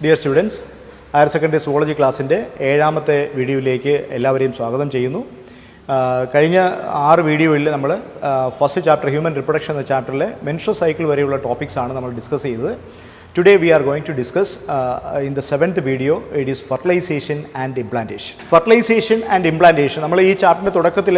Dear students, higher secondary zoology ക്ലാസ്സിൻ്റെ 7ാമത്തെ വീഡിയോയിലേക്ക് എല്ലാവരെയും സ്വാഗതം ചെയ്യുന്നു. കഴിഞ്ഞ 6 വീഡിയോയിൽ നമ്മൾ ഫസ്റ്റ് ചാപ്റ്റർ ഹ്യൂമൻ റിപ്രൊഡക്ഷൻ എന്ന ചാപ്റ്ററിലെ മെൻസ്ട്രൽ സൈക്കിൾ വരെയുള്ള ടോപ്പിക്സാണ് നമ്മൾ ഡിസ്കസ് ചെയ്തത്. Today we are going to discuss in the 7th video, it is fertilization and implantation. Fertilization and implantation. നമ്മൾ ഈ ചാപ്റ്ററിൻ്റെ തുടക്കത്തിൽ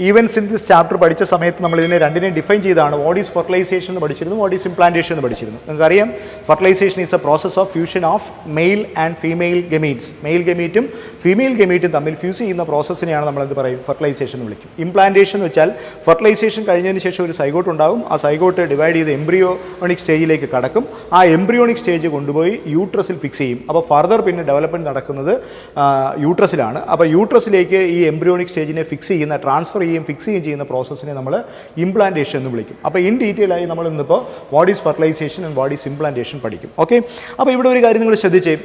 ഈവൻസ് ഇൻ ദിസ് ചാപ്റ്റർ പഠിച്ച സമയത്ത് നമ്മൾ ഇതിനെ രണ്ടിനെ ഡിഫൈൻ ചെയ്താണ്. വാട്ട് ഈസ് ഫെർട്ടിലൈസേഷൻ എന്ന് പഠിച്ചിരുന്നു, വാട്ട് ഈസ് ഇംപ്ലാന്റേഷൻ എന്ന് പഠിച്ചിരുന്നു. നിങ്ങൾക്കറിയാം, fertilisation is a process of fusion of male and female gametes. Male ഗമീറ്റും ഫീമെയിൽ ഗമീറ്റും തമ്മിൽ ഫ്യൂസ് ചെയ്യുന്ന പ്രോസസ്സിനെയാണ് നമ്മൾ എന്ത് പറയും, ഫെർട്ടിലൈസേഷൻ എന്ന് വിളിക്കും. ഇംപ്ലാന്റേഷൻ എന്ന് വെച്ചാൽ ഫെർട്ടിലൈസേഷൻ കഴിഞ്ഞതിന് ശേഷം ഒരു സൈഗോട്ട് ഉണ്ടാകും. ആ സൈഗോട്ട് ഡിവൈഡ് ചെയ്ത് എംബ്രിയോണിക് സ്റ്റേജിലേക്ക് കടക്കും. ആ എംബ്രിയോണിക് സ്റ്റേജ് കൊണ്ടുപോയി യൂട്രസിൽ ഫിക്സ് ചെയ്യും. അപ്പോൾ ഫർദർ പിന്നെ ഡെവലപ്മെൻറ്റ് നടക്കുന്നത് യൂട്രസിലാണ്. അപ്പോൾ യൂട്രസിലേക്ക് ഈ എംബ്രിയോണിക് സ്റ്റേജിനെ ഫിക്സ് ചെയ്യുന്ന, ട്രാൻസ്ഫർ ചെയ്യുകയും ഫിക്സ് ചെയ്യുകയും ചെയ്യുന്ന പ്രോസസ്സിനെ നമ്മൾ ഇംപ്ലാന്റേഷൻ എന്ന് വിളിക്കും. അപ്പോൾ ഇൻ ഡീറ്റെയിൽ ആയി നമ്മൾ ഇന്നിപ്പോൾ what is fertilisation and what is implantation പഠിക്കും. ഓക്കെ, അപ്പോൾ ഇവിടെ ഒരു കാര്യം നിങ്ങൾ ശ്രദ്ധിച്ചേ.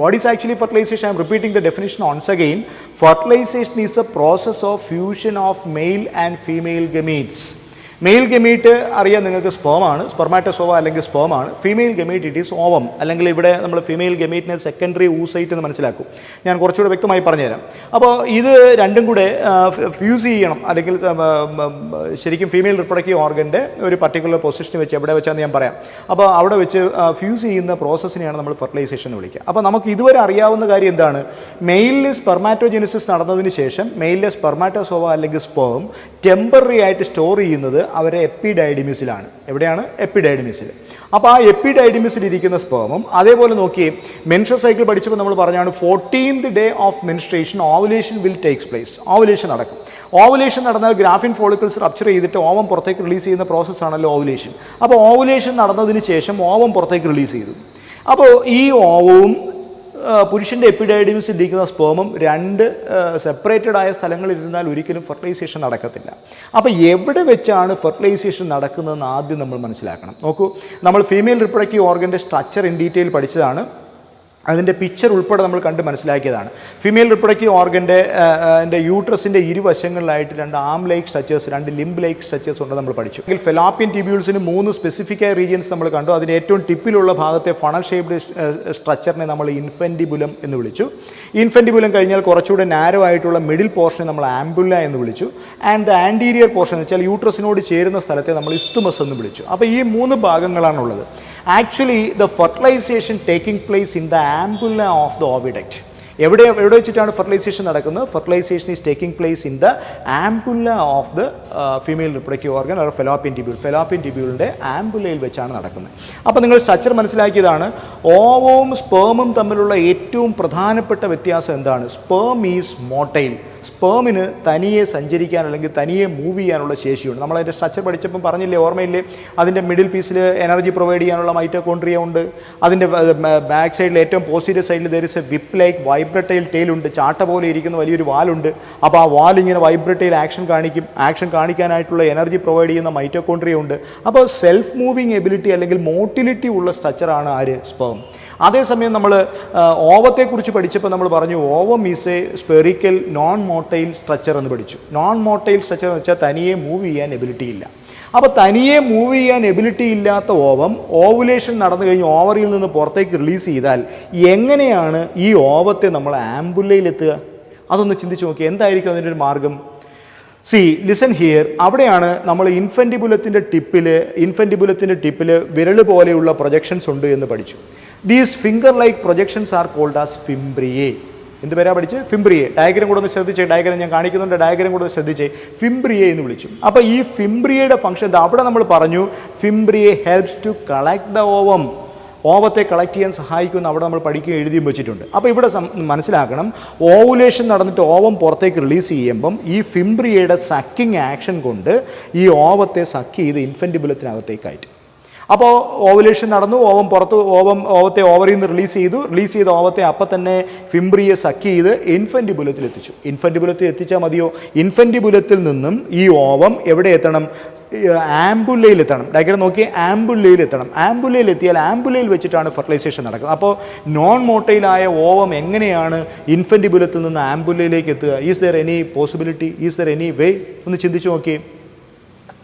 What is actually fertilisation? I'm repeating the definition once again. Fertilisation is a process of fusion of male and female gametes. Male gamete അറിയാം നിങ്ങൾക്ക്, സ്പേമാണ്, സ്പെർമാറ്റോസോവ അല്ലെങ്കിൽ സ്പേമാണ്. Female gamete it is ovum, അല്ലെങ്കിൽ ഇവിടെ നമ്മൾ ഫീമെയിൽ ഗമീറ്റിനെ സെക്കൻഡറി ഊസൈറ്റ് എന്ന് മനസ്സിലാക്കും. ഞാൻ കുറച്ചുകൂടെ വ്യക്തമായി പറഞ്ഞുതരാം. അപ്പോൾ ഇത് രണ്ടും കൂടെ ഫ്യൂസ് ചെയ്യണം, അല്ലെങ്കിൽ ശരിക്കും ഫീമെയിൽ റിപ്രൊഡക്റ്റീവ് ഓർഗൻ്റെ ഒരു പർട്ടിക്കുലർ പൊസിഷന് വെച്ച് എവിടെ വെച്ചാന്ന് ഞാൻ പറയാം. അപ്പോൾ അവിടെ വെച്ച് ഫ്യൂസ് ചെയ്യുന്ന പ്രോസസ്സിനെയാണ് നമ്മൾ ഫെർട്ടിലൈസേഷൻ എന്ന് വിളിക്കുക. അപ്പോൾ നമുക്ക് ഇതുവരെ അറിയാവുന്ന കാര്യം എന്താണ്? മെയിലിൽ സ്പെർമാറ്റോജെനിസിസ് നടന്നതിന് ശേഷം മെയിലിലെ സ്പെർമാറ്റോസോവ അല്ലെങ്കിൽ സ്പേം ടെമ്പററി ആയിട്ട് സ്റ്റോർ ചെയ്യുന്നത് അവരെ എപ്പിഡൈഡിമിസിലാണ്. എവിടെയാണ്? എപ്പിഡൈഡിമിസിൽ. അപ്പോൾ ആ എപ്പിഡൈഡിമിസിൽ ഇരിക്കുന്ന സ്പേമും, അതേപോലെ നോക്കിയേ, മെൻസ്ട്രൽ സൈക്കിൾ പഠിച്ചപ്പോൾ നമ്മൾ പറഞ്ഞാണ് 14th day of menstruation ovulation will takes place. Ovulation നടക്കും. ഓവുലേഷൻ നടന്നാൽ ഗ്രാഫിൻ ഫോളിക്കിൾസ് റപ്ചർ ചെയ്തിട്ട് ഓവം പുറത്തേക്ക് റിലീസ് ചെയ്യുന്ന പ്രോസസ്സാണല്ലോ ഓവുലേഷൻ. അപ്പോൾ ഓവുലേഷൻ നടന്നതിന് ശേഷം ഓവം പുറത്തേക്ക് റിലീസ് ചെയ്തു. അപ്പോൾ ഈ ഓവവും പുരുഷൻ്റെ എപ്പിഡൈഡിമിസിൽ ഇരിക്കുന്ന സ്പേമും രണ്ട് സെപ്പറേറ്റഡ് ആയ സ്ഥലങ്ങളിൽ ഇരുന്നാൽ ഒരിക്കലും ഫെർട്ടിലൈസേഷൻ നടക്കത്തില്ല. അപ്പോൾ എവിടെ വെച്ചാണ് ഫെർട്ടിലൈസേഷൻ നടക്കുന്നതെന്ന് ആദ്യം നമ്മൾ മനസ്സിലാക്കണം. നോക്കൂ, നമ്മൾ ഫീമെയിൽ റിപ്രൊഡക്റ്റീവ് ഓർഗൻ്റെ സ്ട്രക്ചർ ഇൻ ഡീറ്റെയിൽ പഠിച്ചതാണ്. അതിൻ്റെ പിക്ചർ ഉൾപ്പെടെ നമ്മൾ കണ്ട് മനസ്സിലാക്കിയതാണ്. ഫീമെയിൽ റിപ്രൊഡക്റ്റീവ് ഓർഗൻ്റെ യൂട്രസിൻ്റെ ഇരുവശങ്ങളിലായിട്ട് 2 arm like structures, 2 limb like structures ഉണ്ട് നമ്മൾ പഠിച്ചു. അല്ലെങ്കിൽ ഫെലോപ്പിയൻ ട്യൂബ്യൂൾസിന് 3 സ്പെസിഫിക് ആയ റീജിയൻസ് നമ്മൾ കണ്ടു. അതിന് ഏറ്റവും ടിപ്പിലുള്ള ഭാഗത്തെ ഫണൽ ഷേപ്ഡ് സ്ട്രക്ചറിനെ നമ്മൾ ഇൻഫെൻറ്റിബുലം എന്ന് വിളിച്ചു. ഇൻഫെൻറ്റിബുലം കഴിഞ്ഞാൽ കുറച്ചുകൂടെ നാരോ ആയിട്ടുള്ള മിഡിൽ പോർഷനെ നമ്മൾ ആംബുല എന്ന് വിളിച്ചു. ആൻഡ് ദ ആൻറ്റീരിയർ പോർഷൻ എന്ന് വെച്ചാൽ യൂട്രസിനോട് ചേരുന്ന സ്ഥലത്തെ നമ്മൾ ഇസ്തുമസ് എന്ന് വിളിച്ചു. അപ്പോൾ ഈ 3 ഭാഗങ്ങളാണുള്ളത്. Actually, the fertilization taking place in the ampulla of the oviduct. എവിടെ വെച്ചിട്ടാണ് ഫെർട്ടിലൈസേഷൻ നടക്കുന്നത്? Fertilisation is taking place in the ampulla of the female reproductive organ or fallopian tubule. Fallopian ട്യൂബ്യൂളിൻ്റെ ആംപുല്ലയിൽ വെച്ചാണ് നടക്കുന്നത്. അപ്പോൾ നിങ്ങൾ സ്ട്രക്ചർ മനസ്സിലാക്കിയതാണ്. ഓവവും സ്പേമും തമ്മിലുള്ള ഏറ്റവും പ്രധാനപ്പെട്ട വ്യത്യാസം എന്താണ്? Sperm is motile. സ്പേമിന് തനിയെ സഞ്ചരിക്കാൻ അല്ലെങ്കിൽ തനിയെ മൂവ് ചെയ്യാനുള്ള ശേഷിയുണ്ട്. നമ്മളതിൻ്റെ സ്ട്രക്ചർ പഠിച്ചപ്പം പറഞ്ഞില്ലേ, ഓർമ്മയില്ലേ? അതിൻ്റെ മിഡിൽ പീസിൽ എനർജി പ്രൊവൈഡ് ചെയ്യാനുള്ള മൈറ്റോകോൺട്രിയ ഉണ്ട്. അതിൻ്റെ ബാക്ക് സൈഡിൽ ഏറ്റവും പോസിറ്റീവ് സൈഡിൽ there is a whip like vibratile ടെയിലുണ്ട്. ചാട്ട പോലെ ഇരിക്കുന്ന വലിയൊരു വാലുണ്ട്. അപ്പോൾ ആ വാൽ ഇങ്ങനെ വൈബ്രട്ടൈൽ ആക്ഷൻ കാണിക്കും. ആക്ഷൻ കാണിക്കാനായിട്ടുള്ള എനർജി പ്രൊവൈഡ് ചെയ്യുന്ന മൈറ്റോകോൺട്രിയ ഉണ്ട്. അപ്പോൾ സെൽഫ് മൂവിങ് എബിലിറ്റി അല്ലെങ്കിൽ മോട്ടിലിറ്റി ഉള്ള സ്ട്രക്ചറാണ് ആര്? സ്പേം. അതേസമയം നമ്മൾ ഓവത്തെക്കുറിച്ച് പഠിച്ചപ്പോൾ നമ്മൾ പറഞ്ഞു ovum is A spherical non motile structure എന്ന് പഠിച്ചു. നോൺ മോട്ടൈൽ സ്ട്രക്ചർ എന്ന് വെച്ചാൽ തനിയെ മൂവ് ചെയ്യാൻ എബിലിറ്റി ഇല്ല. അപ്പോൾ തനിയെ മൂവ് ചെയ്യാൻ എബിലിറ്റി ഇല്ലാത്ത ഓവം ഓവുലേഷൻ നടന്നു കഴിഞ്ഞ് ഓവറിയിൽ നിന്ന് പുറത്തേക്ക് റിലീസ് ചെയ്താൽ എങ്ങനെയാണ് ഈ ഓവത്തെ നമ്മൾ ആംബുല്ലയിലെത്തുക? അതൊന്ന് ചിന്തിച്ച് നോക്കി. എന്തായിരിക്കും അതിൻ്റെ ഒരു മാർഗം? Listen here. അവിടെയാണ് നമ്മൾ ഇൻഫെൻറ്റിബുലത്തിൻ്റെ ടിപ്പിൽ വിരൽ പോലെയുള്ള പ്രൊജക്ഷൻസ് ഉണ്ട് എന്ന് പഠിച്ചു. These finger like projections are called as fimbriae. എന്ത് പേരാ പഠിച്ച്? ഫിംബ്രിയെ. ഡയഗ്രം കൂടെ ഒന്ന് ശ്രദ്ധിച്ചേ. ഡയഗ്രം ഞാൻ കാണിക്കുന്നുണ്ട്. ഡയഗ്രം കൂടെ ശ്രദ്ധിച്ചേ. ഫിംബ്രിയെ എന്ന് വിളിച്ചു. അപ്പോൾ ഈ ഫിംബ്രിയയുടെ ഫംഗ്ഷൻ അവിടെ നമ്മൾ പറഞ്ഞു, fimbriae helps to collect the ovum. ഓവത്തെ കളക്ട് ചെയ്യാൻ സഹായിക്കുമെന്ന് അവിടെ നമ്മൾ പഠിക്കുകയും എഴുതിയും വെച്ചിട്ടുണ്ട്. അപ്പോൾ ഇവിടെ മനസ്സിലാക്കണം, ഓവുലേഷൻ നടന്നിട്ട് ഓവം പുറത്തേക്ക് റിലീസ് ചെയ്യുമ്പം ഈ ഫിംബ്രിയയുടെ സക്കിങ് ആക്ഷൻ കൊണ്ട് ഈ ഓവത്തെ സക്ക് ചെയ്ത് ഇൻഫെൻറ്റിബുലത്തിനകത്തേക്ക് കയറ്റും. അപ്പോൾ ഓവുലേഷൻ നടന്നു, ഓവത്തെ ഓവറിൽ നിന്ന് റിലീസ് ചെയ്ത ഓവത്തെ അപ്പം തന്നെ ഫിംബ്രിയെ സക്ക് ചെയ്ത് ഇൻഫെൻറ്റിബുലത്തിൽ എത്തിച്ചു. ഇൻഫെൻറ്റിബുലത്തിൽ എത്തിച്ചാൽ മതിയോ? ഇൻഫെൻറ്റിബുലത്തിൽ നിന്നും ഈ ഓവം എവിടെ എത്തണം? ആംബുല്ലയിൽ എത്തണം. ഡയഗ്രം നോക്കി, ആംബുല്ലയിൽ എത്തണം. ആംബുല്ലയിൽ എത്തിയാൽ ആംബുല്ലയിൽ വെച്ചിട്ടാണ് ഫെർട്ടിലൈസേഷൻ നടക്കുന്നത്. അപ്പോൾ നോൺ മോട്ടൈലായ ഓവം എങ്ങനെയാണ് ഇൻഫെൻറ്റിബുലത്തിൽ നിന്ന് ആംബുല്ലയിലേക്ക് എത്തുക? Is there any possibility? Is there any way? ഒന്ന് ചിന്തിച്ച് നോക്കി.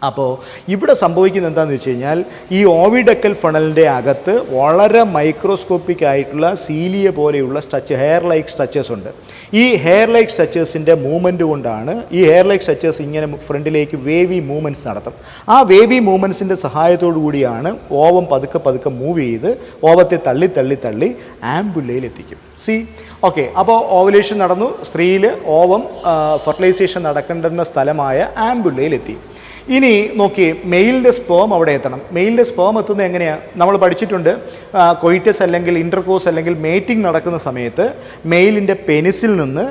അപ്പോൾ ഇവിടെ സംഭവിക്കുന്നത് എന്താണെന്ന് വെച്ച് കഴിഞ്ഞാൽ ഈ ഓവിഡക്കൽ ഫണലിൻ്റെ അകത്ത് വളരെ മൈക്രോസ്കോപ്പിക് ആയിട്ടുള്ള സീലിയ പോലെയുള്ള ഹെയർ ലൈക്ക് സ്ട്രച്ചേഴ്സ് ഉണ്ട്. ഈ ഹെയർ ലൈക്ക് സ്ട്രച്ചേഴ്സിൻ്റെ മൂവ്മെൻറ്റ് കൊണ്ടാണ് ഈ ഹെയർ ലൈക്ക് സ്ട്രച്ചേഴ്സ് ഇങ്ങനെ ഫ്രണ്ടിലേക്ക് വേവി മൂവ്മെൻറ്റ്സ് നടത്തും. ആ വേവി മൂവ്മെൻറ്റ്സിൻ്റെ സഹായത്തോടു കൂടിയാണ് ഓവം പതുക്കെ പതുക്കെ മൂവ് ചെയ്ത് ഓവത്തെ തള്ളി തള്ളി തള്ളി ആംബുല്ലയിൽ എത്തിക്കും. ഓക്കെ, അപ്പോൾ ഓവുലേഷൻ നടന്നു, സ്ത്രീയിൽ ഓവം ഫെർട്ടിലൈസേഷൻ നടക്കേണ്ടുന്ന സ്ഥലമായ ആംബുല്ലയിലെത്തി. ഇനി നോക്കിയേ, മെയിലിൻ്റെ സ്പേം അവിടെ എത്തണം. മെയിലിൻ്റെ സ്പേം എത്തുന്നത് എങ്ങനെയാണ്? നമ്മൾ പഠിച്ചിട്ടുണ്ട്, കൊയിറ്റസ് അല്ലെങ്കിൽ ഇൻ്റർകോഴ്സ് അല്ലെങ്കിൽ മേറ്റിംഗ് നടക്കുന്ന സമയത്ത് മെയിലിൻ്റെ പെനിസിൽ നിന്ന്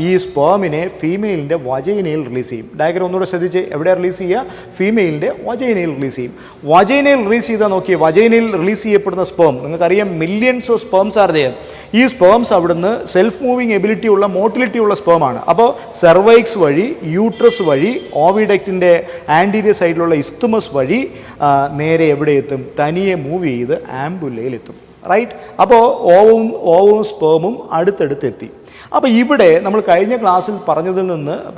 ഈ സ്പേമിനെ ഫീമെയിലിൻ്റെ വജൈനയിൽ റിലീസ് ചെയ്യും. ഡയഗ്രം ഒന്നുകൂടെ ശ്രദ്ധിച്ച്, എവിടെ റിലീസ് ചെയ്യുക? ഫീമെയിലിൻ്റെ വജൈനയിൽ റിലീസ് ചെയ്യും. വജൈനയിൽ റിലീസ് ചെയ്താൽ നോക്കിയേ, വജൈനയിൽ റിലീസ് ചെയ്യപ്പെടുന്ന സ്പേം നിങ്ങൾക്കറിയാം, millions of sperms are there. ഈ സ്പേംസ് അവിടുന്ന് സെൽഫ് മൂവിങ് എബിലിറ്റി ഉള്ള മോട്ടിലിറ്റി ഉള്ള സ്പേമാണ്. അപ്പോൾ സെർവൈക്സ് വഴി, യൂട്രസ് വഴി, ഓവിഡക്റ്റിൻ്റെ ആൻറ്റീരിയർ സൈഡിലുള്ള ഇസ്തുമസ് വഴി നേരെ എവിടെ എത്തും? തനിയെ മൂവ് ചെയ്ത് ആംബുല്ലയിൽ എത്തും. റൈറ്റ്? അപ്പോൾ ഓവവും സ്പേമും അടുത്തടുത്തെത്തി. അപ്പോൾ ഇവിടെ നമ്മൾ കഴിഞ്ഞ ക്ലാസ്സിൽ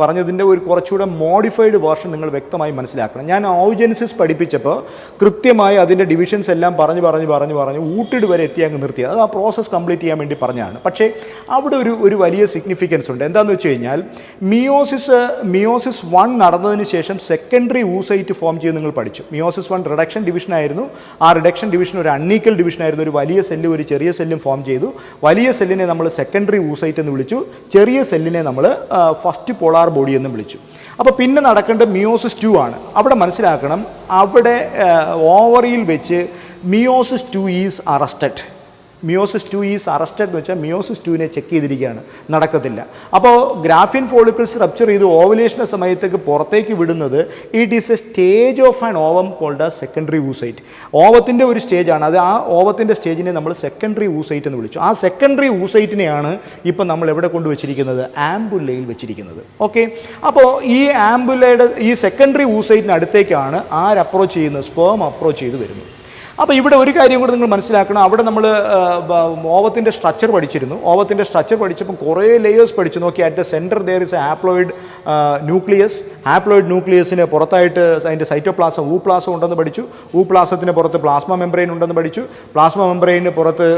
പറഞ്ഞതിൻ്റെ ഒരു കുറച്ചുകൂടെ മോഡിഫൈഡ് വേർഷൻ നിങ്ങൾ വ്യക്തമായി മനസ്സിലാക്കണം. ഞാൻ ഓജെനിസിസ് പഠിപ്പിച്ചപ്പോൾ കൃത്യമായി അതിൻ്റെ ഡിവിഷൻസ് എല്ലാം പറഞ്ഞ് ഊട്ടിഡ് വരെ എത്തി അങ്ങ് നിർത്തി. അത് ആ പ്രോസസ്സ് കംപ്ലീറ്റ് ചെയ്യാൻ വേണ്ടി പറഞ്ഞതാണ്. പക്ഷേ അവിടെ ഒരു വലിയ സിഗ്നിഫിക്കൻസ് ഉണ്ട്. എന്താണെന്ന് വെച്ച് കഴിഞ്ഞാൽ മിയോസിസ് 1 നടന്നതിന് ശേഷം സെക്കൻഡറി ഊസൈറ്റ് ഫോം ചെയ്ത് നിങ്ങൾ പഠിച്ചു. മിയോസിസ് 1 റിഡക്ഷൻ ഡിവിഷൻ ആയിരുന്നു. ആ റിഡക്ഷൻ ഡിവിഷൻ ഒരു അൺഈക്വൽ ഡിവിഷൻ ആയിരുന്നു. ഒരു വലിയ സെല്ലും ഒരു ചെറിയ സെല്ലും ഫോം ചെയ്തു. വലിയ സെല്ലിനെ നമ്മൾ സെക്കൻഡറി ഊസൈറ്റ് എന്ന് വിളിച്ചു, ചെറിയ സെല്ലിനെ നമ്മൾ ഫസ്റ്റ് പോളാർ ബോഡി എന്നും വിളിച്ചു. അപ്പോൾ പിന്നെ നടക്കേണ്ട മിയോസിസ് 2 ആണ്. അവിടെ മനസ്സിലാക്കണം, അവിടെ ഓവറിയിൽ വെച്ച് meiosis 2 is arrested. Meiosis 2 is arrested എന്ന് വെച്ചാൽ മിയോസിസ് 2നെ ചെക്ക് ചെയ്തിരിക്കുകയാണ്, നടക്കത്തില്ല. അപ്പോൾ ഗ്രാഫിൻ ഫോളിക്കിൾസ് റപ്ചർ ചെയ്ത് ഓവുലേഷൻ്റെ സമയത്തേക്ക് പുറത്തേക്ക് വിടുന്നത് it is a stage of an ovum called as secondary oocyte. ഓവത്തിൻ്റെ ഒരു സ്റ്റേജാണ് അത്. ആ ഓവത്തിൻ്റെ സ്റ്റേജിനെ നമ്മൾ സെക്കൻഡറി ഊസൈറ്റ് എന്ന് വിളിച്ചു. ആ സെക്കൻഡറി ഊസൈറ്റിനെയാണ് ഇപ്പം നമ്മൾ എവിടെ കൊണ്ടുവച്ചിരിക്കുന്നത്? ആംബുല്ലയിൽ വെച്ചിരിക്കുന്നത്. ഓക്കെ, അപ്പോൾ ഈ ആംബുല്ലയുടെ ഈ സെക്കൻഡറി ഊസൈറ്റിനടുത്തേക്കാണ് അപ്രോച്ച് ചെയ്യുന്നത്? സ്പേം അപ്രോച്ച് ചെയ്ത് വരുന്നു. അപ്പോൾ ഇവിടെ ഒരു കാര്യം കൂടി നിങ്ങൾ മനസ്സിലാക്കണം. അവിടെ നമ്മൾ ഓവത്തിൻ്റെ സ്ട്രക്ചർ പഠിച്ചിരുന്നു. ഓവത്തിൻ്റെ സ്ട്രക്ചർ പഠിച്ചപ്പോൾ കുറേ ലെയേഴ്സ് പഠിച്ചു. നോക്കി, at the centre there is a haploid nucleus. Haploid ന്യൂക്ലിയസിന് പുറത്തായിട്ട് അതിൻ്റെ സൈറ്റോപ്ലാസം ഊപ്ലാസം ഉണ്ടെന്ന് പഠിച്ചു. ഊപ്ലാസത്തിന് പുറത്ത് പ്ലാസ്മ മെംബ്രെയിൻ ഉണ്ടെന്ന് പഠിച്ചു. പ്ലാസ്മ മെംബ്രെയിന് പുറത്ത്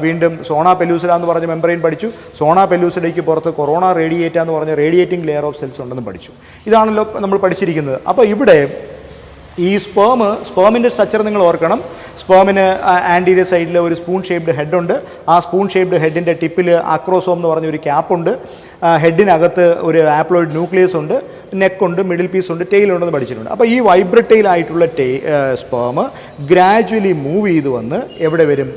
വീണ്ടും സോണാ പെലൂസിഡ എന്ന് പറഞ്ഞ മെംബ്രെയിൻ പഠിച്ചു. സോണാ പെലൂസിഡയ്ക്ക് പുറത്ത് കൊറോണ റേഡിയേറ്റ എന്ന് പറഞ്ഞ റേഡിയേറ്റിംഗ് ലെയർ ഓഫ് സെൽസ് ഉണ്ടെന്ന് പഠിച്ചു. ഇതാണല്ലോ നമ്മൾ പഠിച്ചിരിക്കുന്നത്. അപ്പോൾ ഇവിടെ ഈ സ്പേമിൻ്റെ സ്ട്രക്ചർ നിങ്ങൾ ഓർക്കണം. സ്പേമിന് ആൻറ്റീരിയർ സൈഡിൽ ഒരു സ്പൂൺ ഷേപ്ഡ് ഹെഡുണ്ട്. ആ സ്പൂൺ ഷേപ്ഡ് ഹെഡിൻ്റെ ടിപ്പിൽ ആക്രോസോം എന്ന് പറഞ്ഞൊരു ക്യാപ്പുണ്ട്. ഹെഡിനകത്ത് ഒരു ആപ്ലോയിഡ് ന്യൂക്ലിയസ് ഉണ്ട്, നെക്കുണ്ട്, മിഡിൽ പീസ് ഉണ്ട്, ടെയിൽ ഉണ്ടെന്ന് പഠിച്ചിട്ടുണ്ട്. അപ്പോൾ ഈ വൈബ്രറ്റൈൽ ആയിട്ടുള്ള സ്പേം ഗ്രാജുവലി മൂവ് ചെയ്ത് വന്ന് എവിടെ വരും?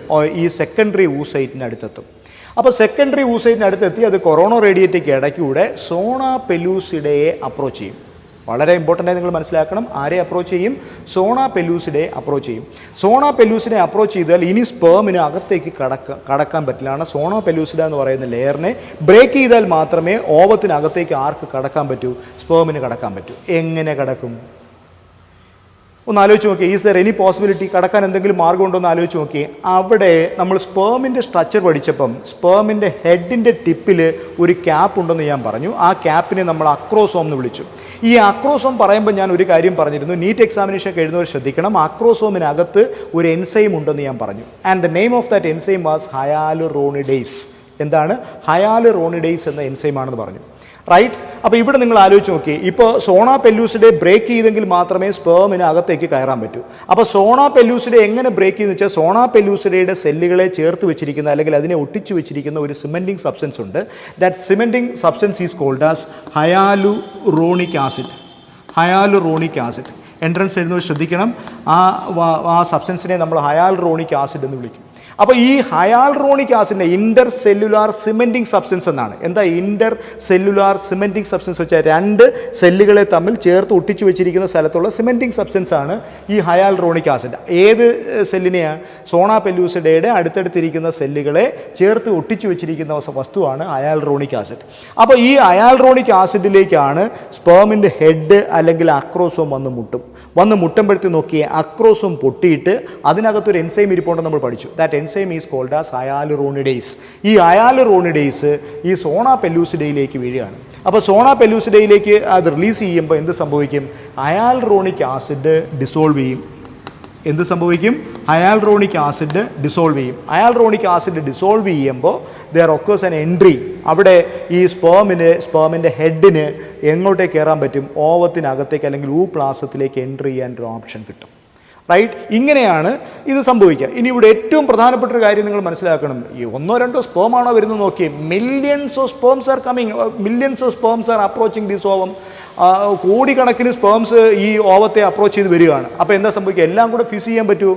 ഈ സെക്കൻഡറി ഊസൈറ്റിന് അടുത്തെത്തും. അപ്പോൾ സെക്കൻഡറി ഊസൈറ്റിന് അടുത്തെത്തി അത് കൊറോണ റേഡിയേറ്റയ്ക്ക് ഇടയ്ക്കൂടെ സോണാ പെലൂസിഡയെ അപ്രോച്ച് ചെയ്യും. വളരെ ഇമ്പോർട്ടൻ്റ് ആയി നിങ്ങൾ മനസ്സിലാക്കണം. ആരെ അപ്രോച്ച് ചെയ്യും? സോണാ പെലൂസിഡയെ അപ്രോച്ച് ചെയ്യും. സോണാ പെലൂസിനെ അപ്രോച്ച് ചെയ്താൽ ഇനി സ്പേമിന് അകത്തേക്ക് കടക്കാൻ പറ്റില്ല. സോണാ പെലൂസിഡ എന്ന് പറയുന്ന ലെയറിനെ ബ്രേക്ക് ചെയ്താൽ മാത്രമേ ഓവത്തിനകത്തേക്ക് ആർക്ക് കടക്കാൻ പറ്റൂ? സ്പേമിന് കടക്കാൻ പറ്റൂ. എങ്ങനെ കടക്കും? ഒന്ന് ആലോചിച്ച് നോക്കിയേ. Is there any possibility? കടക്കാൻ എന്തെങ്കിലും മാർഗം ഉണ്ടോ എന്ന് ആലോചിച്ച് നോക്കിയേ. അവിടെ നമ്മൾ സ്പേമിൻ്റെ സ്ട്രക്ചർ പഠിച്ചപ്പം സ്പേമിൻ്റെ ഹെഡിൻ്റെ ടിപ്പിൽ ഒരു ക്യാപ്പ് ഉണ്ടെന്ന് ഞാൻ പറഞ്ഞു. ആ ക്യാപ്പിനെ നമ്മൾ അക്രോസോം എന്ന് വിളിച്ചു. ഈ അക്രോസോം പറയുമ്പോൾ ഞാൻ ഒരു കാര്യം പറഞ്ഞിരുന്നു, നീറ്റ് എക്സാമിനേഷനൊക്കെ എഴുതുന്നവർ ശ്രദ്ധിക്കണം. അക്രോസോമിനകത്ത് ഒരു എൻസൈം ഉണ്ടെന്ന് ഞാൻ പറഞ്ഞു. And the name of that enzyme was hyaluronidase. എന്താണ്? ഹയാലുറോണിഡേസ് എന്ന എൻസൈമാണെന്ന് പറഞ്ഞു. റൈറ്റ്? അപ്പോൾ ഇവിടെ നിങ്ങൾ ആലോചിച്ച് നോക്കി, ഇപ്പോൾ സോണാ പെല്ലൂസിഡെ ബ്രേക്ക് ചെയ്തെങ്കിൽ മാത്രമേ സ്പേമിന് അകത്തേക്ക് കയറാൻ പറ്റൂ. അപ്പോൾ സോണാ പെല്ലൂസിഡെ എങ്ങനെ ബ്രേക്ക് ചെയ്യുന്നു വെച്ചാൽ, സോണാ പെല്ലൂസിഡയുടെ സെല്ലുകളെ ചേർത്ത് വെച്ചിരിക്കുന്ന അല്ലെങ്കിൽ അതിനെ ഒട്ടിച്ചു വെച്ചിരിക്കുന്ന ഒരു സിമെൻറ്റിംഗ് സബ്സ്റ്റൻസ് ഉണ്ട്. That cementing substance is called as hyaluronic acid. Hyaluronic acid entrance എഴുതുന്നത് ശ്രദ്ധിക്കണം. ആ സബ്സ്റ്റൻസിനെ നമ്മൾ ഹയാലുറോണിക് ആസിഡ് എന്ന് വിളിക്കും. അപ്പോൾ ഈ ഹയാലുറോണിക് ആസിഡിൻ്റെ ഇൻ്റർ സെല്ലുലാർ സിമെൻറ്റിംഗ് സബ്സ്റ്റൻസ് എന്നാണ്. എന്താ ഇൻ്റർ സെല്ലുലാർ സിമെൻറ്റിംഗ് സബ്സ്റ്റൻസ് വെച്ചാൽ? രണ്ട് സെല്ലുകളെ തമ്മിൽ ചേർത്ത് ഒട്ടിച്ചു വെച്ചിരിക്കുന്ന സ്ഥലത്തുള്ള സിമെൻറ്റിംഗ് സബ്സ്റ്റൻസ് ആണ് ഈ ഹയാലുറോണിക് ആസിഡ്. ഏത് സെല്ലിനെയാണ്? സോണാ പെല്ലൂസിഡയുടെ അടുത്തടുത്തിരിക്കുന്ന സെല്ലുകളെ ചേർത്ത് ഒട്ടിച്ചു വെച്ചിരിക്കുന്ന വസ്തുവാണ് ഹയാലുറോണിക് ആസിഡ്. അപ്പോൾ ഈ ഹയാലുറോണിക് ആസിഡിലേക്കാണ് സ്പേമിൻ്റെ ഹെഡ് അല്ലെങ്കിൽ അക്രോസോം വന്ന് മുട്ടുമ്പോഴത്തേക്ക് നോക്കിയേ, അക്രോസോം പൊട്ടിയിട്ട് അതിനകത്തൊരു എൻസൈം ഇരിപ്പുണ്ടെന്ന് നമ്മൾ പഠിച്ചു. That enzyme is called as hyaluronidase. ഈ ഹയാലുറോണിഡേസ് ഈ സോണാ പെല്ലൂസിഡയിലേക്ക് വീഴുകയാണ്. അപ്പോൾ സോണ പെലൂസിഡയിലേക്ക് അത് റിലീസ് ചെയ്യുമ്പോൾ എന്ത് സംഭവിക്കും? ഹയാലുറോണിക് ആസിഡ് ഡിസോൾവ് ചെയ്യും. എന്ത് സംഭവിക്കും? ഹയാലുറോണിക് ആസിഡ് ഡിസോൾവ് ചെയ്യും. ഹയാലുറോണിക് ആസിഡ് ഡിസോൾവ് ചെയ്യുമ്പോൾ ദർ ഒക്കേഴ്സ് ആൻ എൻട്രി. അവിടെ ഈ സ്പേമിൻ്റെ ഹെഡിന് എങ്ങോട്ടേക്ക് കയറാൻ പറ്റും? ഓവത്തിനകത്തേക്ക് അല്ലെങ്കിൽ ഊപ്ലാസത്തിലേക്ക് എൻട്രി ചെയ്യാൻ ഒരു ഓപ്ഷൻ കിട്ടും. റൈറ്റ്? ഇങ്ങനെയാണ് ഇത് സംഭവിക്കുക. ഇനി ഇവിടെ ഏറ്റവും പ്രധാനപ്പെട്ട ഒരു കാര്യം നിങ്ങൾ മനസ്സിലാക്കണം. ഈ 1-2 സ്പേമാണോ വരുന്നത് നോക്കിയേ. Millions of sperms are coming, millions of sperms R approaching this ovum. കോടിക്കണക്കിന് സ്പേംസ് ഈ ഓവത്തെ അപ്രോച്ച് ചെയ്ത് വരികയാണ്. അപ്പോൾ എന്താ സംഭവിക്കുക? എല്ലാം കൂടെ ഫ്യൂസ് ചെയ്യാൻ പറ്റൂ?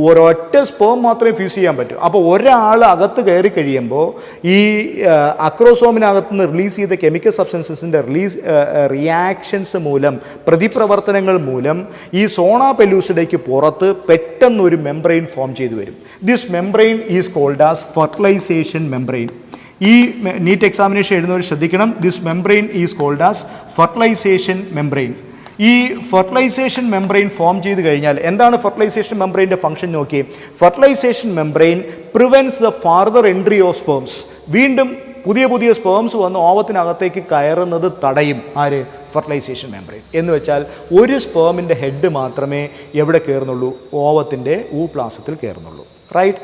ഒരൊറ്റ സ്പേം മാത്രമേ ഫ്യൂസ് ചെയ്യാൻ പറ്റൂ. അപ്പോൾ ഒരാൾ അകത്ത് കയറി കഴിയുമ്പോൾ ഈ അക്രോസോമിനകത്ത് നിന്ന് റിലീസ് ചെയ്ത കെമിക്കൽ സബ്സ്റ്റൻസസിൻ്റെ റിയാക്ഷൻസ് മൂലം, പ്രതിപ്രവർത്തനങ്ങൾ മൂലം ഈ സോണ പെലൂസിഡയ്ക്ക് പുറത്ത് പെട്ടെന്നൊരു മെംബ്രെയിൻ ഫോം ചെയ്തു വരും. This membrane is called as fertilisation membrane. ഈ നീറ്റ് എക്സാമിനേഷൻ എഴുതുന്നവർ ശ്രദ്ധിക്കണം. This membrane is called as fertilisation membrane. ഈ ഫെർട്ടിലൈസേഷൻ മെംബ്രെയിൻ ഫോം ചെയ്ത് കഴിഞ്ഞാൽ എന്താണ് ഫെർട്ടിലൈസേഷൻ മെംബ്രെയിൻ്റെ ഫംഗ്ഷൻ നോക്കി. Fertilisation membrane prevents the further entry of sperms. വീണ്ടും പുതിയ സ്പേംസ് വന്ന് ഓവത്തിനകത്തേക്ക് കയറുന്നത് തടയും. ആര്? Fertilisation membrane. എന്ന് വെച്ചാൽ ഒരു സ്പേമിൻ്റെ ഹെഡ് മാത്രമേ എവിടെ കയറുന്നുള്ളൂ? ഓവത്തിൻ്റെ ഊപ്ലാസത്തിൽ കയറുന്നുള്ളൂ. റൈറ്റ്?